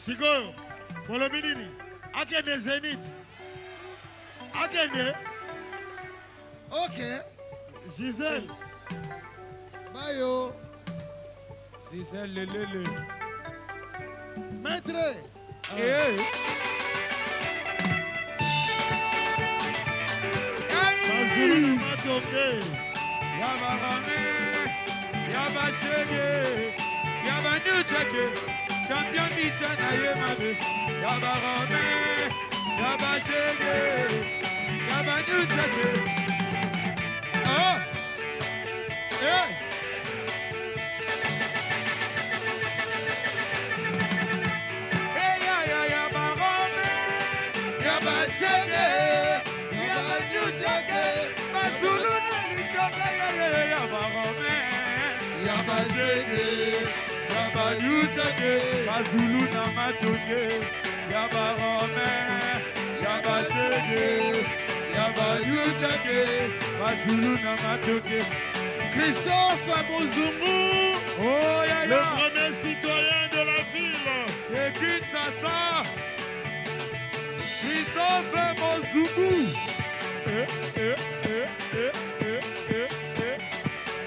Sikoyo. Bolobi nini? Akende Zenith. Akende. Ok. Gisèle. Bayo. Gisèle lelele. Maître. Bazulu matoke. Yabarame, Yabashege, Yabanyuchake, champion Micha na yemabe. Yabarame, Yabashege, Yabanyuchake. Oh! Hey! Bazulu na matoke, Yabarome, Yabashege, Yabayuchake, Bazulu na matoke. Christophe Mozumbu, Oh ya le ya, premier citoyen de la ville. et Kinshasa, Christophe Mozumbu.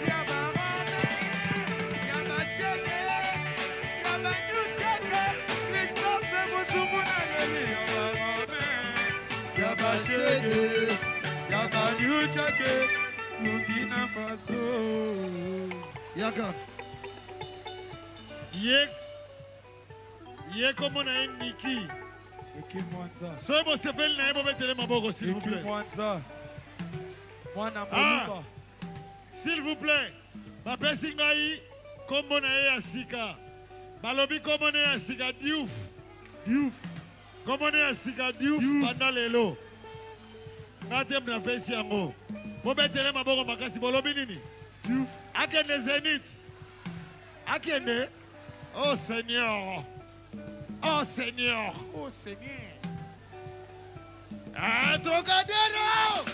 Yabarome, Yabashege, Yabanyuchake, Christophe Mozumbu na leli, Yabarome, Yabashege, Yabanyuchake, Burkina Faso. Yaka. Ye comme na Niki. Eki Mwanza. Soki bo sepeli na yebo betele maboko s'il vous Eki plaît. Mwanza. Mwana Ah, Moluba. s'il vous plaît. Bapesi ngai kombo na ye ya sika. Balobi kombo na ye ya sika Diouf. Diouf. Kombo na ye ya sika Diouf banda lelo. Nga te napesi yango. Bobetele maboko makasi bolobi nini? Diouf. Akende Zenith. Akende. Oh Seigneur. Oh Seigneur. Oh Seigneur. Ah, Trocadéro.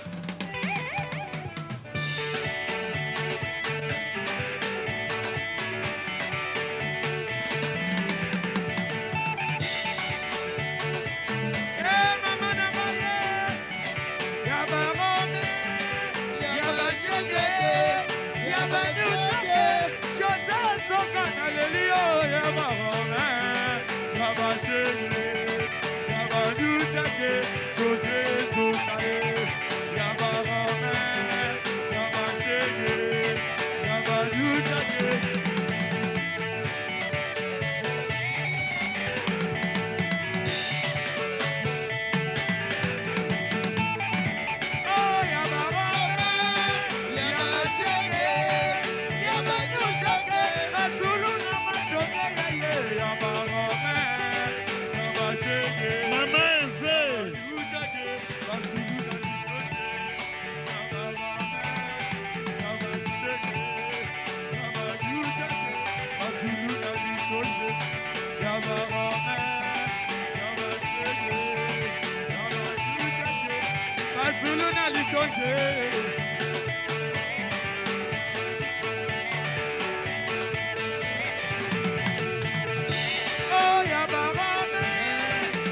Oh, Yabarame,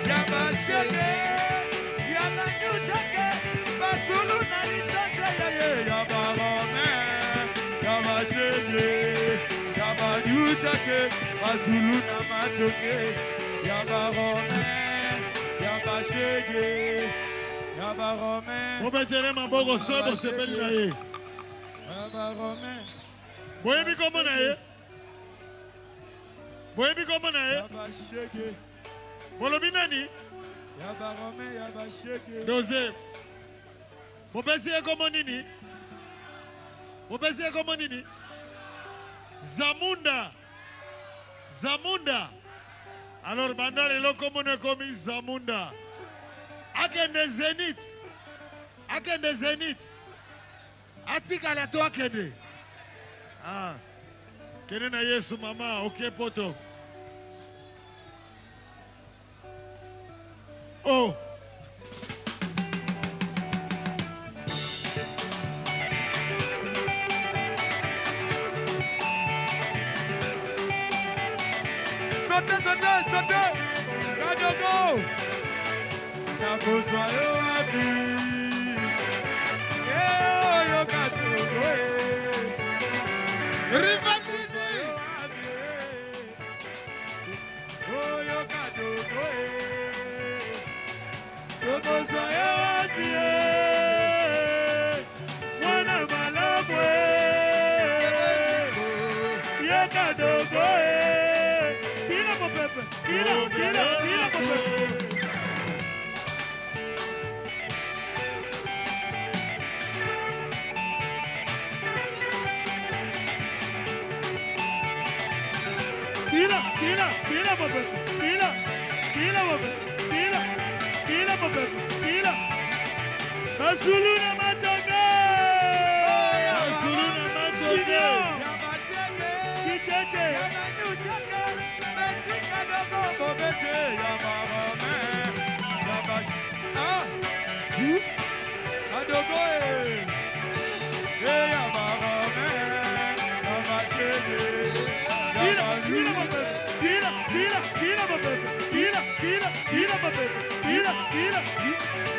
Yabashege, Yabanyuchake, Bazulu na litonche, Yabarame, Yabashege, Yabanyuchake, Bazulu na matoke, Yabarame, Yabashege, Yabarame, Bobetele maboko sobo sepeli na ye. Yabarame. Boyebi kombo na ye. boyebi kombo na ye bolobi nani doze bopesi ye kombo nini bopesi ye kombo nini Zamunda Zamunda alors banda lelo kombo na komi Zamunda akende Zenith atikala to akende kende na Yesu mama ok poto oh Sote Kadogo Kakozwa yo abi yo Kadogo Rivaldini yo Kadogo Kakozwa yo abi mwana malabwe yo Kadogo Pila Basuluna matoke Kitete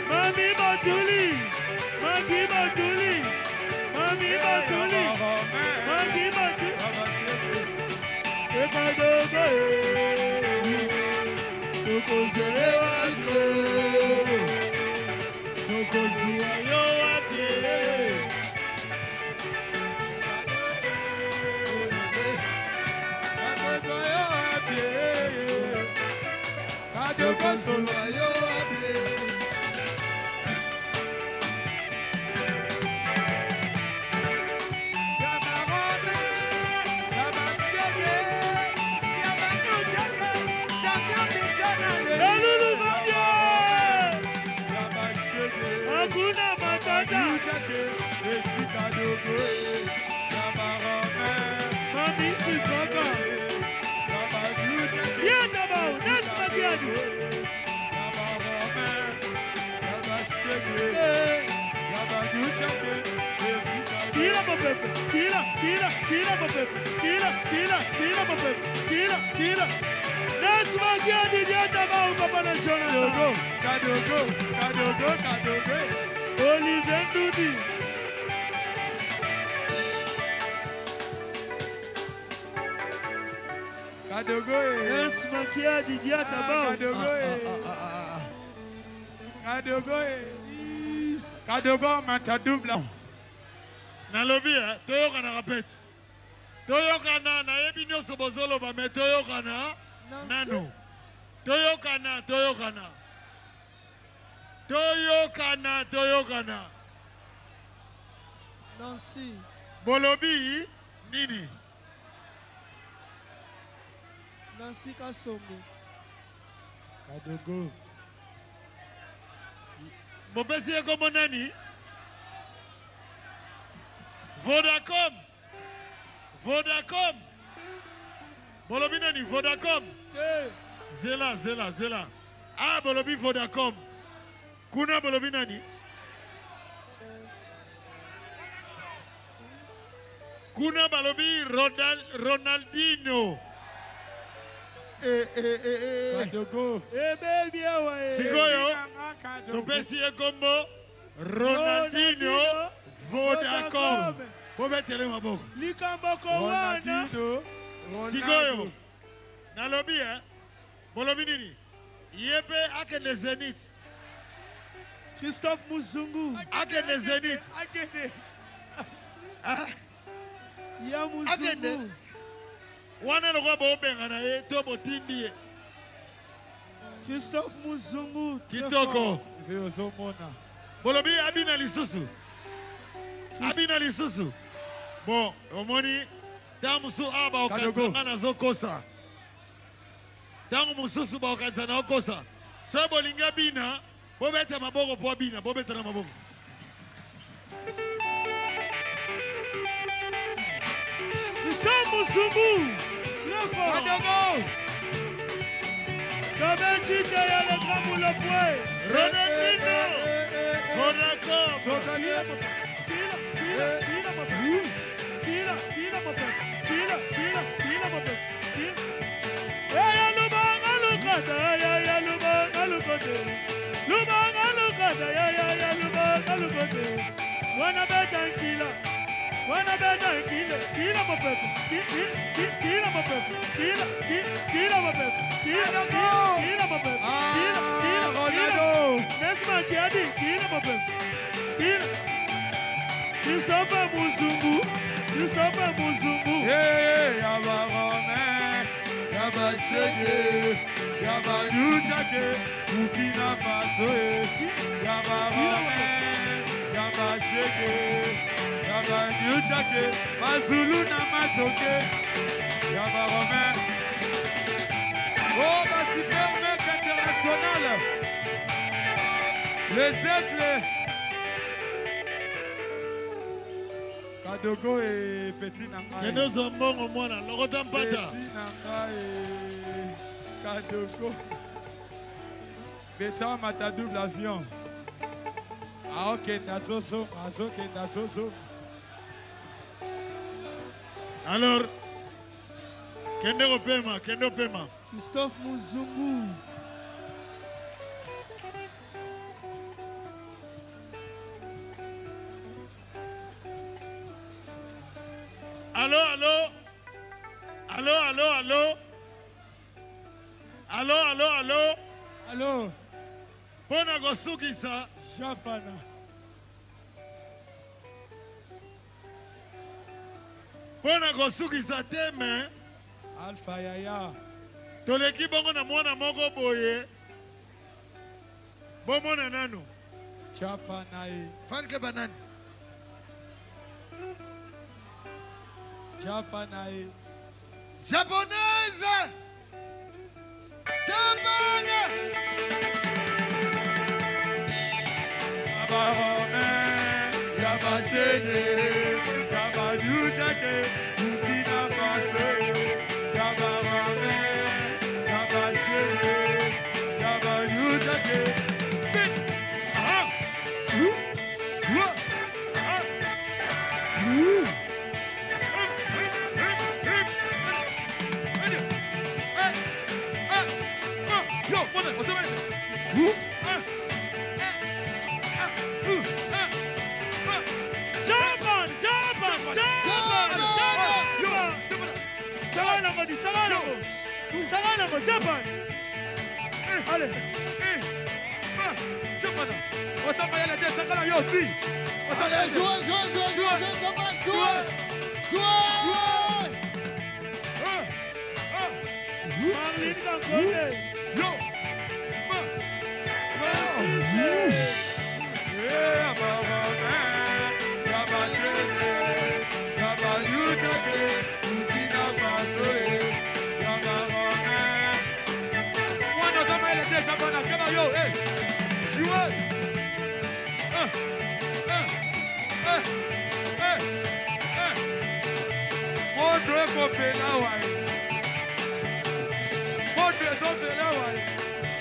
Mami Batuli Olivier Doudi Kadogo Esmakia Didier Tabao Kadogo matadubla nalobi toyokana rapete toyokana nayebi nyonso bozoloba me toyokana nano toyokana Nancy bolobi nini Nancy Kasongo Kadogo bopesi ye kombo nani Vodacom bolobi nani Vodacom zela bolobi Vodacom kuna bolobi nani kuna balobi Ronaldinho Kadogo baby awa sikoyo topesi ye kombo Ronaldinho Vodacom bobetele maboko likamboko wana sikoyo nalobi bolobi nini yebe akende Zenith Christophe Muzungu akende Zenith ya Muzungu wana lokwa bobenga na ye to botindi ye. Christophe Muzungu. Kitoko. Veozomona. Bolobi abina lisusu. Abina lisusu. Bon, omoni tamusu aba okazanga na zokosa. Tangu mususu ba okazana okosa. So bolinga bina, bobeta maboko po bina, bobeta na maboko. Christophe Muzungu. Très fort. Kadogo. Kabechite ya le grand moule poing. Ronaldinho. Monaco. Christophe Muzungu. Christophe Muzungu. Yaba Romain, Yaba Chege, Yaba Nuchake, Burkina Faso, Yaba Romain, Yaba Chege, Yaba Nuchake, Mazulu Namatoke, Yaba Romain. Oh, la super mec international. Les aigles. Kadogo et Petit Nanga. Kendo zombongo mwana, lokota mpata. Petit Nanga et Kadogo. Bétan mata double avion. Ah ok, Nazoso, Azoke, Nazoso. Alors, Kendo Pema, Kendo Pema. Christophe Muzungu. Allô, allô? Allô, allô, allô? Allô, allô, allô? Allô? Pona Gosukisa. Japana. Pona Gosukisa teme. Alpha Yaya. Toleki bongo na mwana moko boye. Bomona nanu. Japana. Fanke banani. Japana. Japonaise. Japana. Yaba Romain, Yaba Chege, Yaba Nuchake, Burkina Faso, Yaba Romain, Yaba Chege, Yaba Nuchake. Japan. Allez. On s'en va y aller, ça va là, aussi. Allez, jouez, Marlene Kakone. Yo. Francis. Yaba Romain, Yaba Chege, Yaba Nuchake, Burkina Faso, Yaba Romain. Moi, on s'en va y aller, Japana, comment yo, hey. Jouez. Montre pour Pelawai. Montre son Pelawai.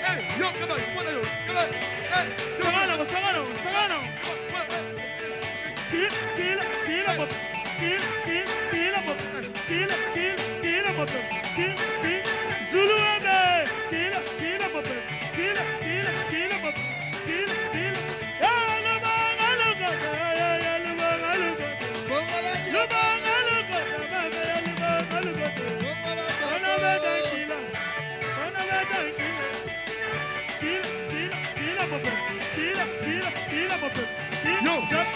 Hey, yo, come on, come on. Hey, Sagano. Zulu ebe. Pila bope. Jump.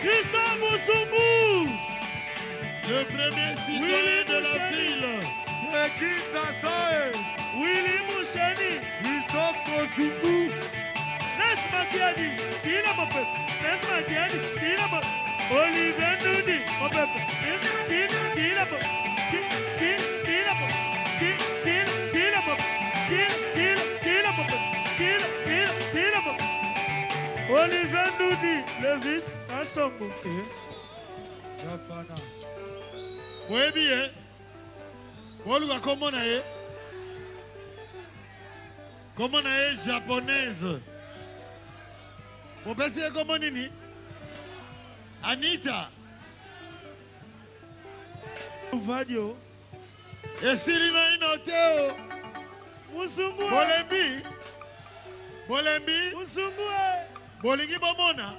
Isa Muzungu. Le premier citoyen de la ville. Willy Mouchani. Christophe Kosuku. Nesma Kiadi. Tila Mopep. Nesma Kiadi. Tila Mopep. Olivier Nudi. Mopep. Tila Mopep. Tila Mopep. Tila Mopep. Tila Mopep. Tila Mopep. Olivier Nudi. Levis Asongo. Japana. Oui, bien. Comment on est japonaise? Vous pensez comment nini? Anita. Vadio. Et Silina Inoteo. Musungu. Bolembi. Bolembi. Musungu. Bolingi bomona.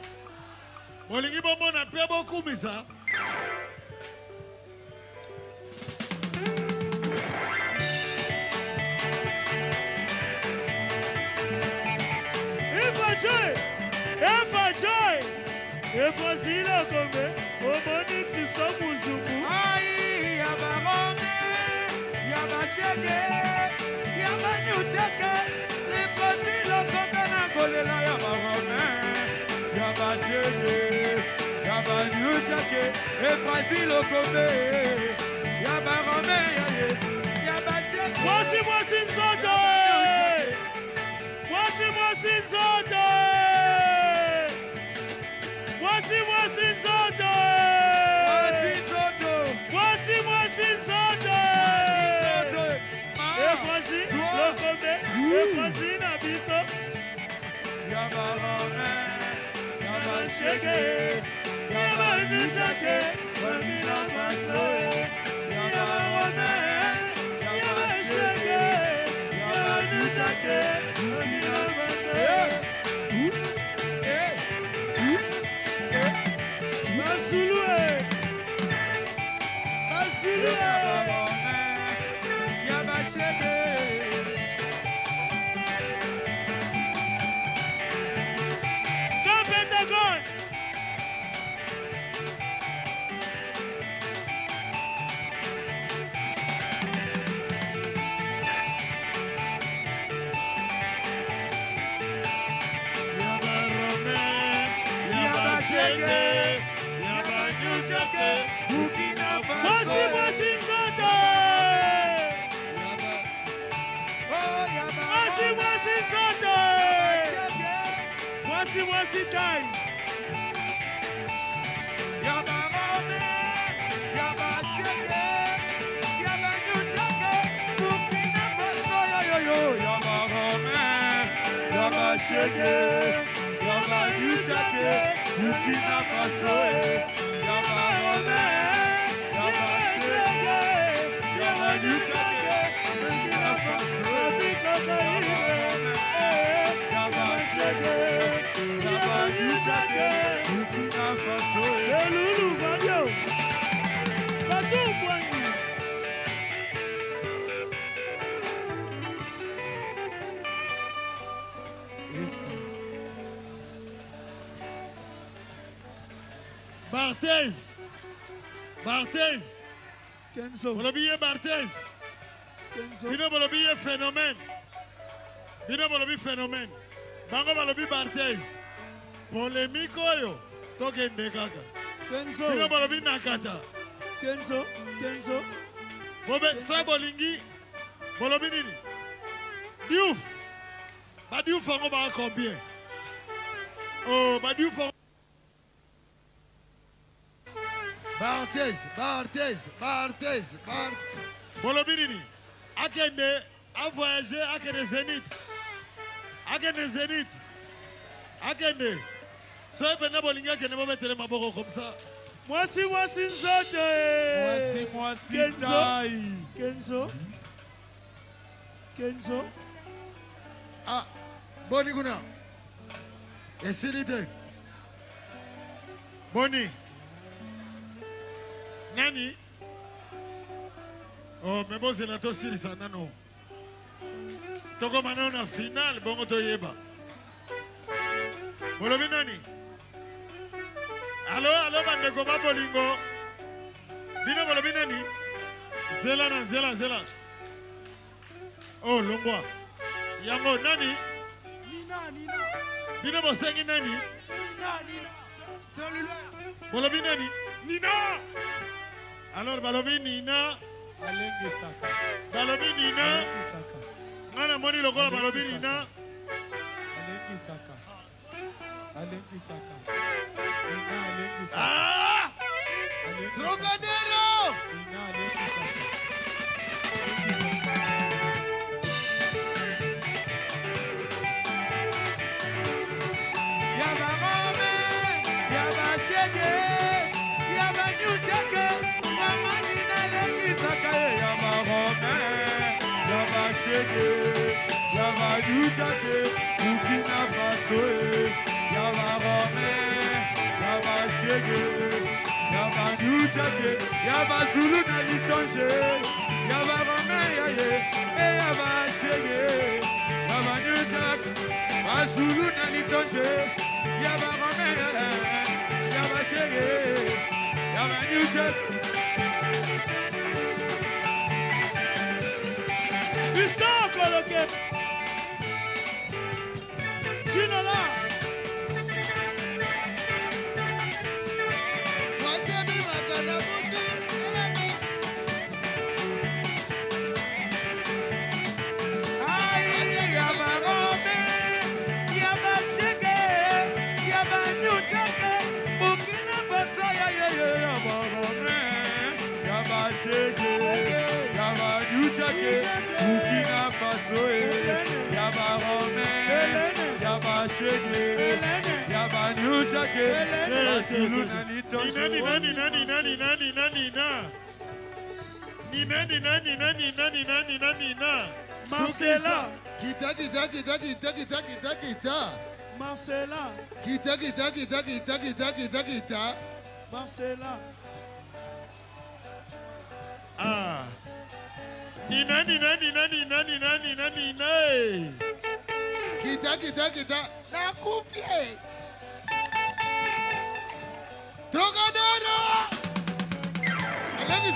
Bolingi bomona pe bokumisa. Et voici le combat, au moni qui sont Mouzoukou. Aïe, yaba Rome, yaba Chege, yaba Nyucheke, les petits le combat n'a collé là, yaba Rome, yaba Chege, yaba Nyucheke, et voici le combat, yaba Rome, yaba Chege. Voici Nzoto! Voici Nzoto! Voici Nzoto! Voici Nzoto! Et voici le combat, et voici Nabiso. Yaba Rome, Yaba Chege, Yaba Nuchake, Burkina Faso. Yaba Rome, Yaba Chege, Yaba Nuchake, Burkina Faso. Voici taille. Yaba Rome, Yaba Chege, Yaba Nyuchake, Burkina Faso, Yaba Rome, Yaba Chege, Yaba Nyuchake, Burkina Faso, Yaba Rome, Yaba Chege, Yaba Nyuchake, Burkina Faso, Yaba Chege. Le loulou Vadio. Batou Boigny. Barthez. Barthez. Kenzo. Bolobiye Barthez. Kenzo. Bino bolobiye phénomène. Bino bolobi phénomène. Bango balobi Barthez. Polémique oyo. Tokende kaka. Kenzo. Bino bolobi nakata. Kenzo. Kenzo. Bobe sa bolingi. Bolobi nini? Diouf. Ba Diouf ango ba combien? Oh, ba Diouf ango. Barthez. Bolobi nini? Akende a voyagé akende Zénith. Akende. Soyez bien bolingi akende mo mettre ma boko comme ça. Voici Nzoto. Kenzo. Kenzo. Ah, Boni Guna. Esilite. Boni. Nani? Oh, mais bon, c'est la tossile, ça, nano. Toko maintenant na finale, bongo to yeba. Bolobi nani? Allo, bande koma bolingo. Bino balobi nani? Zela na zela zela. Oh longwa. Yango nani? Nina. Bino bosengi nani? Nina. Cellulaire. Balobi nani? Nina. Alors balobi Nina. Alengi Saka. Balobi Nina. Saka. Ngana moni lokola balobi Nina. Alengi Saka. Alengi Saka. Nina Alengi Saka. Ah! Trocadero! Nina Alengi Saka. Yaba Rome, Yaba Shege, Yaba Nyuchake, Mama Nina Alengi Saka. Yaba Rome, Yaba Shege, Yaba Nyuchake, Burkina Faso. Yaba Rome, Yaba Shege, Yaba Nyuchake, Yaba Zulu na Litonje, Yaba Rome Yaye, Yaba Shege, Yaba Nyuchake, Yaba Zulu na Litonje, Yaba Rome Yaye, Yaba Shege, Yaba Nyuchake. Fiston coloqué. Chinola. Watebi makana mutu. Aïe, Yaba Rome, Yaba Shege, Yaba Nyuchake, Burkina Faso, Yaba Rome, Yaba Shege, Yaba Nyuchake, Burkina Faso, Yaba Rome, Yaba Shege, Yaba Nyuchake, Zulu na Litonje. Nina. Marcela, Kita. Marcela, Kita. Marcela. Ah. Nina. Kita. Nakufie. Trocadero! Alengi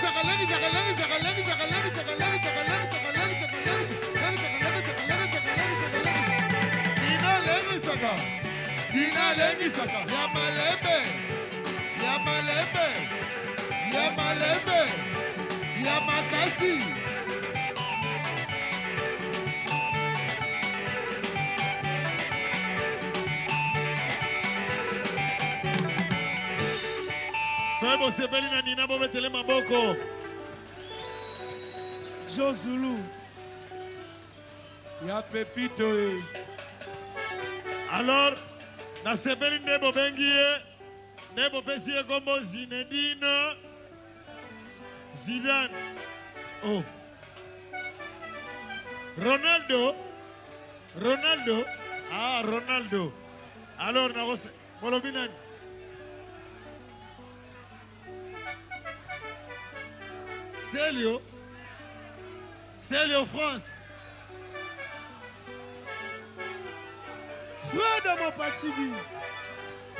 Saka. Nina Alengi Saka. Yamalebe. Yamakasi. Soyez sepeli na Nina bobetele maboko. Josulu. Ya Pepito. Alors, na sepeli ndebo bengie, ndebo pesie kombo Zinedine Zidane. Oh. Ronaldo. Ah, Ronaldo. Alors, na Bolobinani. Célio France. Frère de mon Patibi.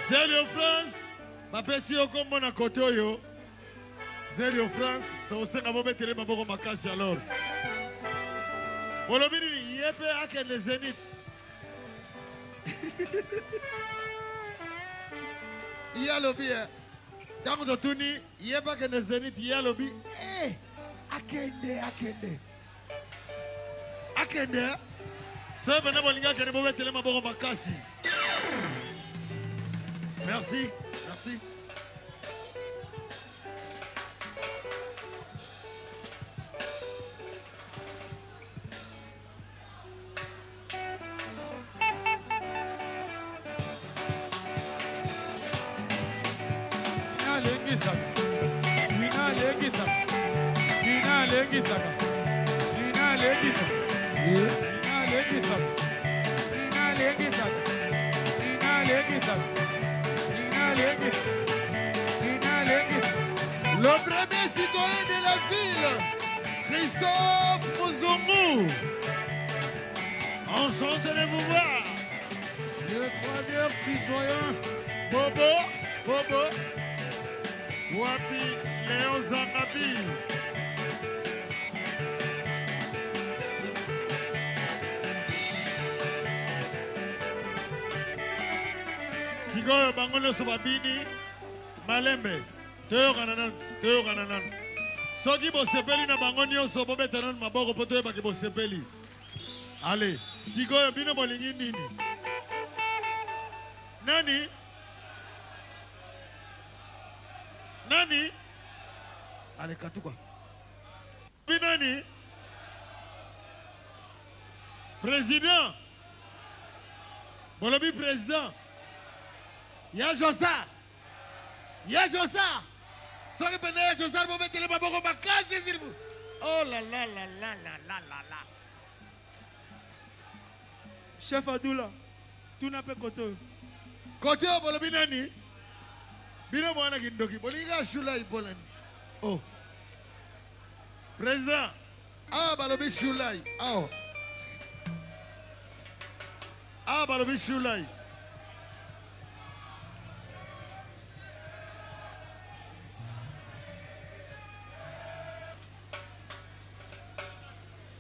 Célio France. Bapesi yo kombo na kote oyo. Célio France. Tosenga bobetele maboko makasi alors. Bolobini yepe akende Zenit. Yalobi. Tango totuni yepe akende Zenit yalobi. Akende. Soyez venez bolinga kende bobetele maboko makasi. Merci. Le premier citoyen de la ville, Christophe Mozomou. Enchanté de vous voir. Le premier citoyen. Bobo. Wapi Léo Zangabi. Sigoyo bango nyonso babini malembe toyokana nanu soki bosepeli na bango nyonso bobeta nanu maboko mpo toyebaki bosepeli. Ale sikoyo bino bolingi nini? Nani? Ale katuka binani? Président bolobi président Ya Josa soki pene ya Josa bobetele maboko makasi silibu. Oh la la la la la la la la. Chef Adula, tu n'as pas koto. Kote o bolobi nani? Bino mwana kindoki bolinga shula ibolani. Oh. Président. Balobi shulai. Balobi shulai.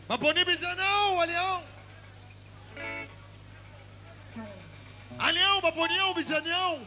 Baponi bizanao waliao. Aliao baponiao bizaniao.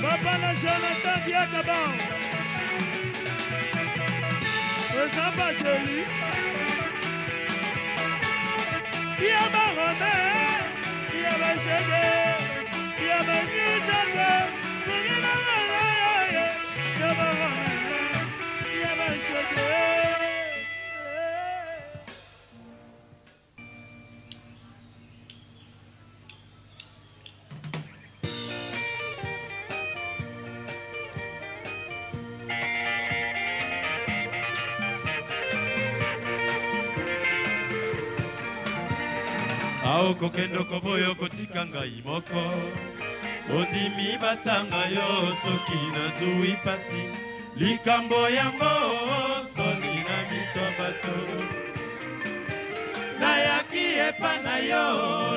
Papa na Jonathan Diakabao. Osamba Joli. Yaba Rome. Yaba Shege. Yaba Nijaga. Mugina Malaya. Yaba Rome. Yaba Shege. Kokendo koboyo kotika ngai moko ondimi batanga yo soki nazwi pasi likambo yango soni na miso bato nayaki epa na yo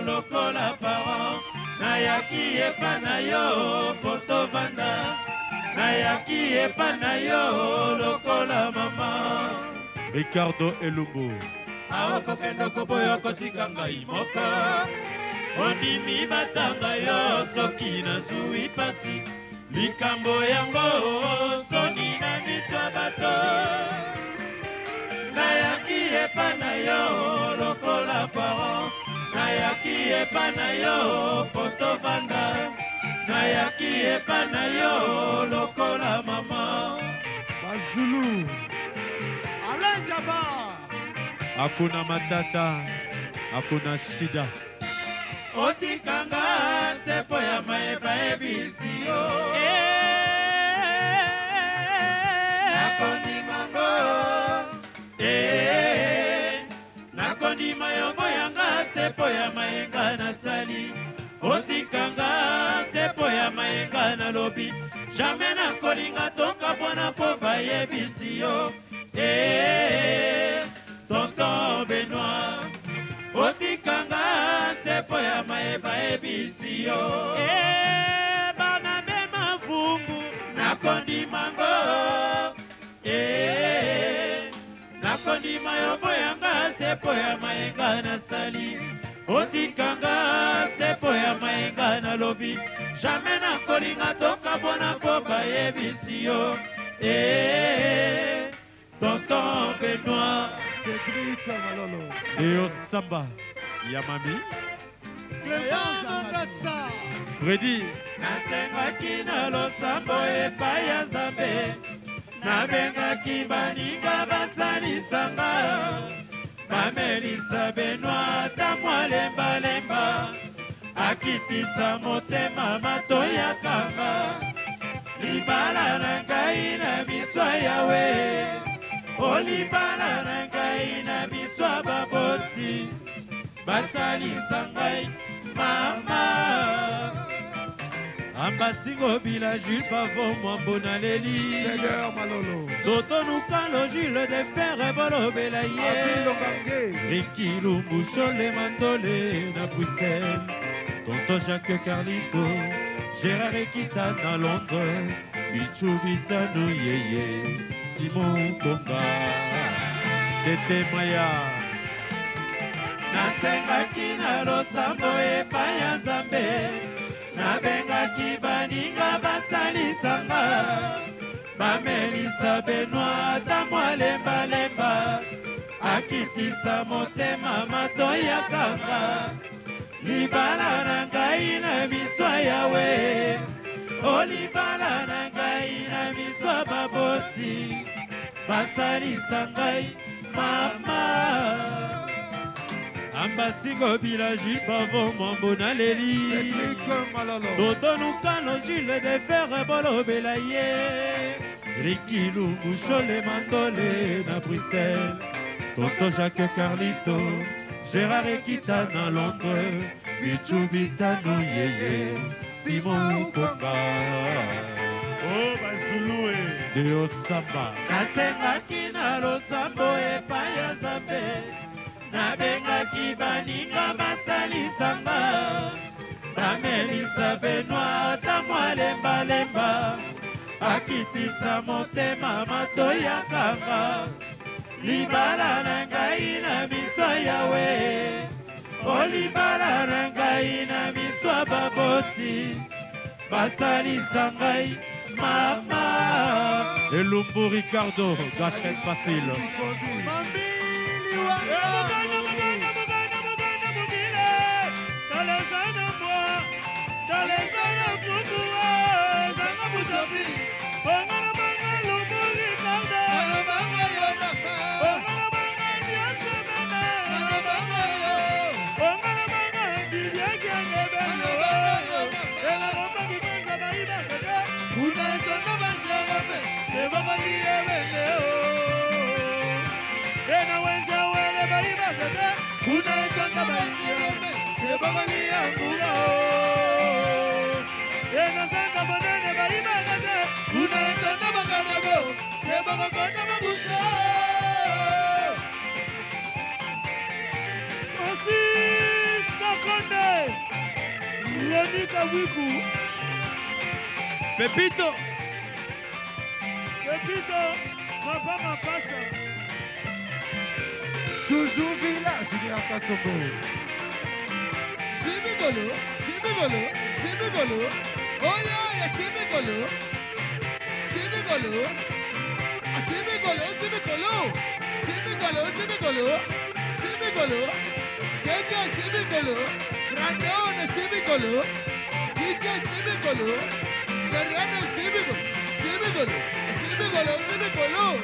lokola parent nayaki epa na yo poto vanda nayaki epa na yo lokola mama Ricardo Elumbu. Kokendo koboyo kotika ngai moko ondimi batanga yo soki nazwi pasi likambo yango soni na miso bato nayaki epa na yo lokola parent nayaki epa na yo poto vanda nayaki epa na yo lokola mama Bazulu Alain Jaba. Hakuna matata, hakuna shida. Otikanga sepo ya maeba ebisio nakondimango nakondima yongo yanga sepo ya mayenga nasali otikanga sepo ya mayenga nalobi jamais nakolinga toka bona po bayebisio Tonton Benoît otikanga sepo sepo ya mayeba ebisi yo bana be mafungu nakondimango nakondima yo boyanga sepo ya mayenga nasali otikanga sepo ya mayenga nalobi jamais nakolinga tokabona mpo bayebisi yo tonton Benoît Cédric Malolo Eo Samba Yamami Clément Mangasa Freddy nasengaki na losambo epai ya Nzambe nabengaki baninga basalisanga bamelisa Benoît ata mwa lembalemba akitisa motema matoyakanga libala na ngai na miso yawe olibala na ngai na miso ya baboti basalisa ngai mama ambasingo bila Jules Pavon mwambo na leli Toto Nukalo Jules de Fer bolobela ye Ricky Lumbu Chole Mandole na Bruxelles Tonton Jacques Carlito Gérard Ekita na Londres Pichu Bitano Yeye Simon Konga Tete Maya nasengaki na losambo epai ya Nzambe nabengaki baninga basalisanga bamelisa Benoît ata mwa lembalemba akitisa motema matoyakanga libala na ngai na miso yawe olibala na ngai na miso ya baboti basalisa ngai mama ambasingo bila Jules Pavon mwambo na leli Toto Nukalo Jules de Fer bolobela ye Ricky Lumbu Chole Mandole na Bruxelles Tonton Jacques Carlito Gérard Ekita na Londres Pichu Bitano yeye Simon Konga Oh Bazulue Deo Samba nasengaki na losambo epai ya Nzambe nabengaki baninga basalisanga bamelisa Benoît ata mwa lembalemba akitisa motema matoyakanga libala na ngai na miso yawe olibala na ngai na miso ya baboti basalisa ngai mama Elumbu Ricardo Gachette facile Mambili wanga Francis Nakonde Monica Wiku Pepito Papa Mapasa Toujours village Julien Kassongo Sibigolo Oh yeah, Sibigolo Kenya Sibigolo Randone Sibigolo Kisha Sibigolo Terrano Sibigolo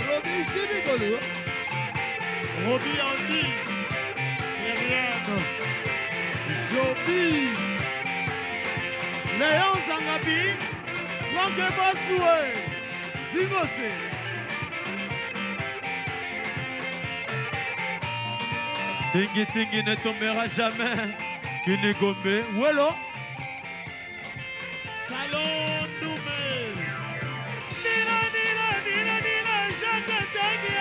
Robi Sibigolo Robi Andy Myriam Joby Léon Zangabi Franck Bosoué Zingose Tingi ne tombera jamais qu'une gommée. Ou alors Salon Doumé Nila Jacques Tanguy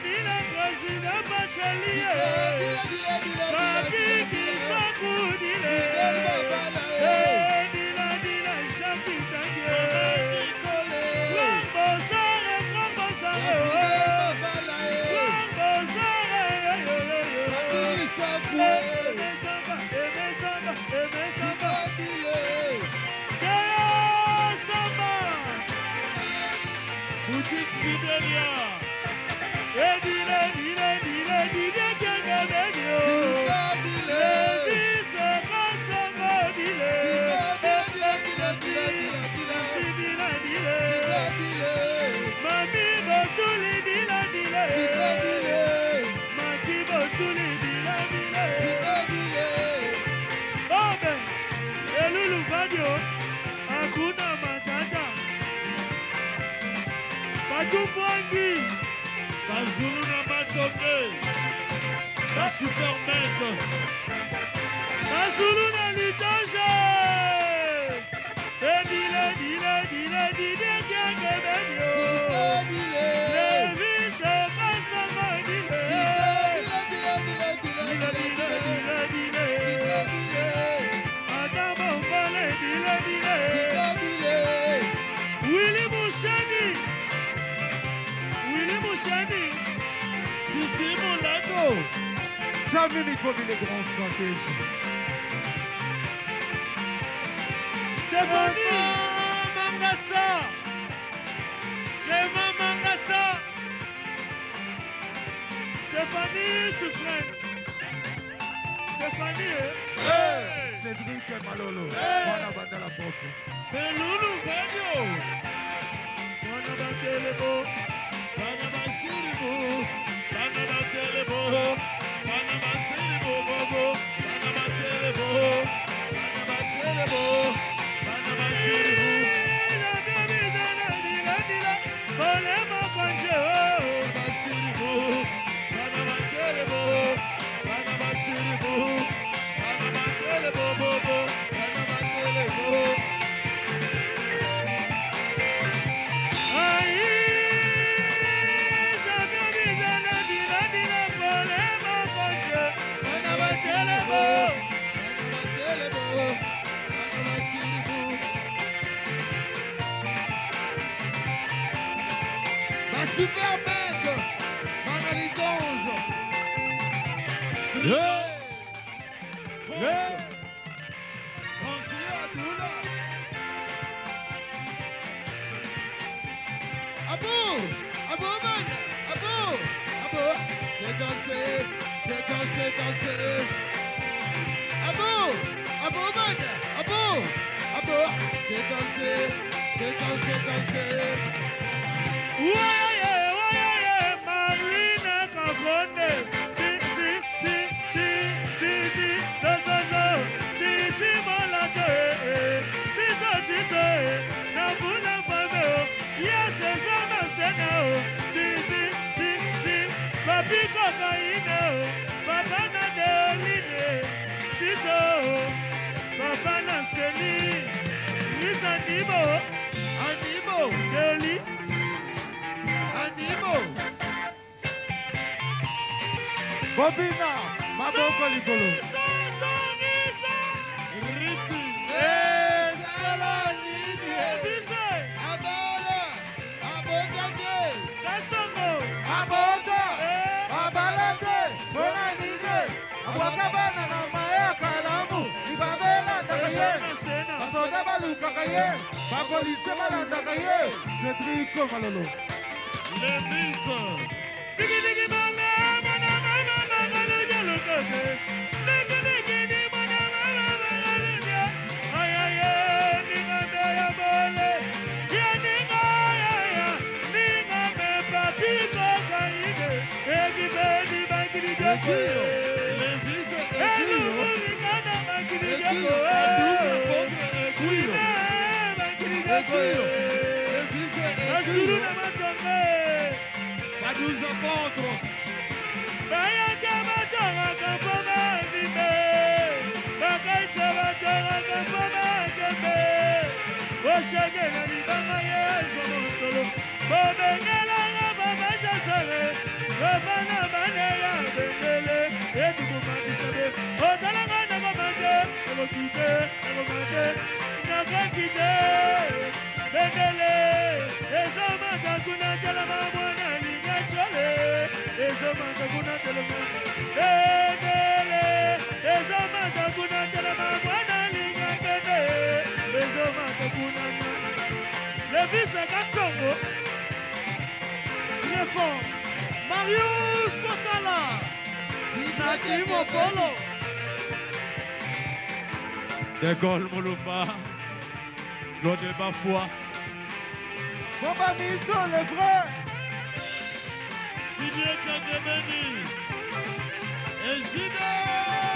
Nila Président Bachelie Babiki Boutique Fidelia. Hakuna matata. Badumwangi. Bazulu na Matonge. La super maître. Bazulu na Litaja. Dile kienge benyo. Levi se kasama dile. Adamo mbale dile. Willy Mouchani. Titi Moulago. Samy Mikobi, les grands stratégies. Stéphanie Mangassa. Clément Mangassa. Stéphanie Soufrène. Stéphanie. Cédric Malolo. Bana banda la porte. Belulu Radio. Bana Bantelebo. Bana Basiribo. Bana Bantelebo. Bana Basiribo Bobo. Bana Bantelebo. Bana Bantelebo. Bana Basiribo. La baby dana dila. Olema konje. Basiribo. Bana Bantelebo. Bana Basiribo. Bana Bantelebo Bobo. Bana Bantelebo. Super maître, Magali Donge. Abou, man, Abou, c'est dansé. Abou, man, Abou, c'est dansé. Waye, Marlene Kakonde. Si, so, Molade. Si, Nabula Fameo. Yes, Sana Senao. Si, Papi Cocaine. Papa Nadeline. Si, so, Papa Naseli. Miss Animo. Deli. Bobina, Maboko Likolo. Riti. Salanidi. Bise. Abala, Abodage. Kasongo. Aboda, Abalade, Bonanide, Abwakabana na Maya Kalamu, Ibabela Sakaye, Basoda Balukakaye, Bakolise Balandakaye, Cédric Malolo. Les Miss. Digi mama, mana lo jalo kote. Digi mana lo ja. Ay, ninga me ya bole. Ya ninga ya. Ninga me papi cocaine. Egi bedi bakiri joko. Les Miss. Elu kana bakiri joko. Kuime bakiri joko. Asuru na matonge. Badouze apôtres. Baya kamatanga kampoma vime. Bakaitse batanga kampoma kembe. Oshege na libanga yeso monsolo. Bobengela nga baba jasare. Bobana bane ya bengele. Etuku makisabe. Otalanga nako mande. Nako kite. Nako kite. Bengele. Esoma kakuna kalama mwana linya chole. Esoma kakuna kalama. Bengele. Kunana. Lévis Gassongo. Très fort. Marius Kokala. Nati Mopolo. De Gaulle Moulumba. Claude Bafoua. Boba Misto, le vrai. Didier Kademeni. Et Zidane.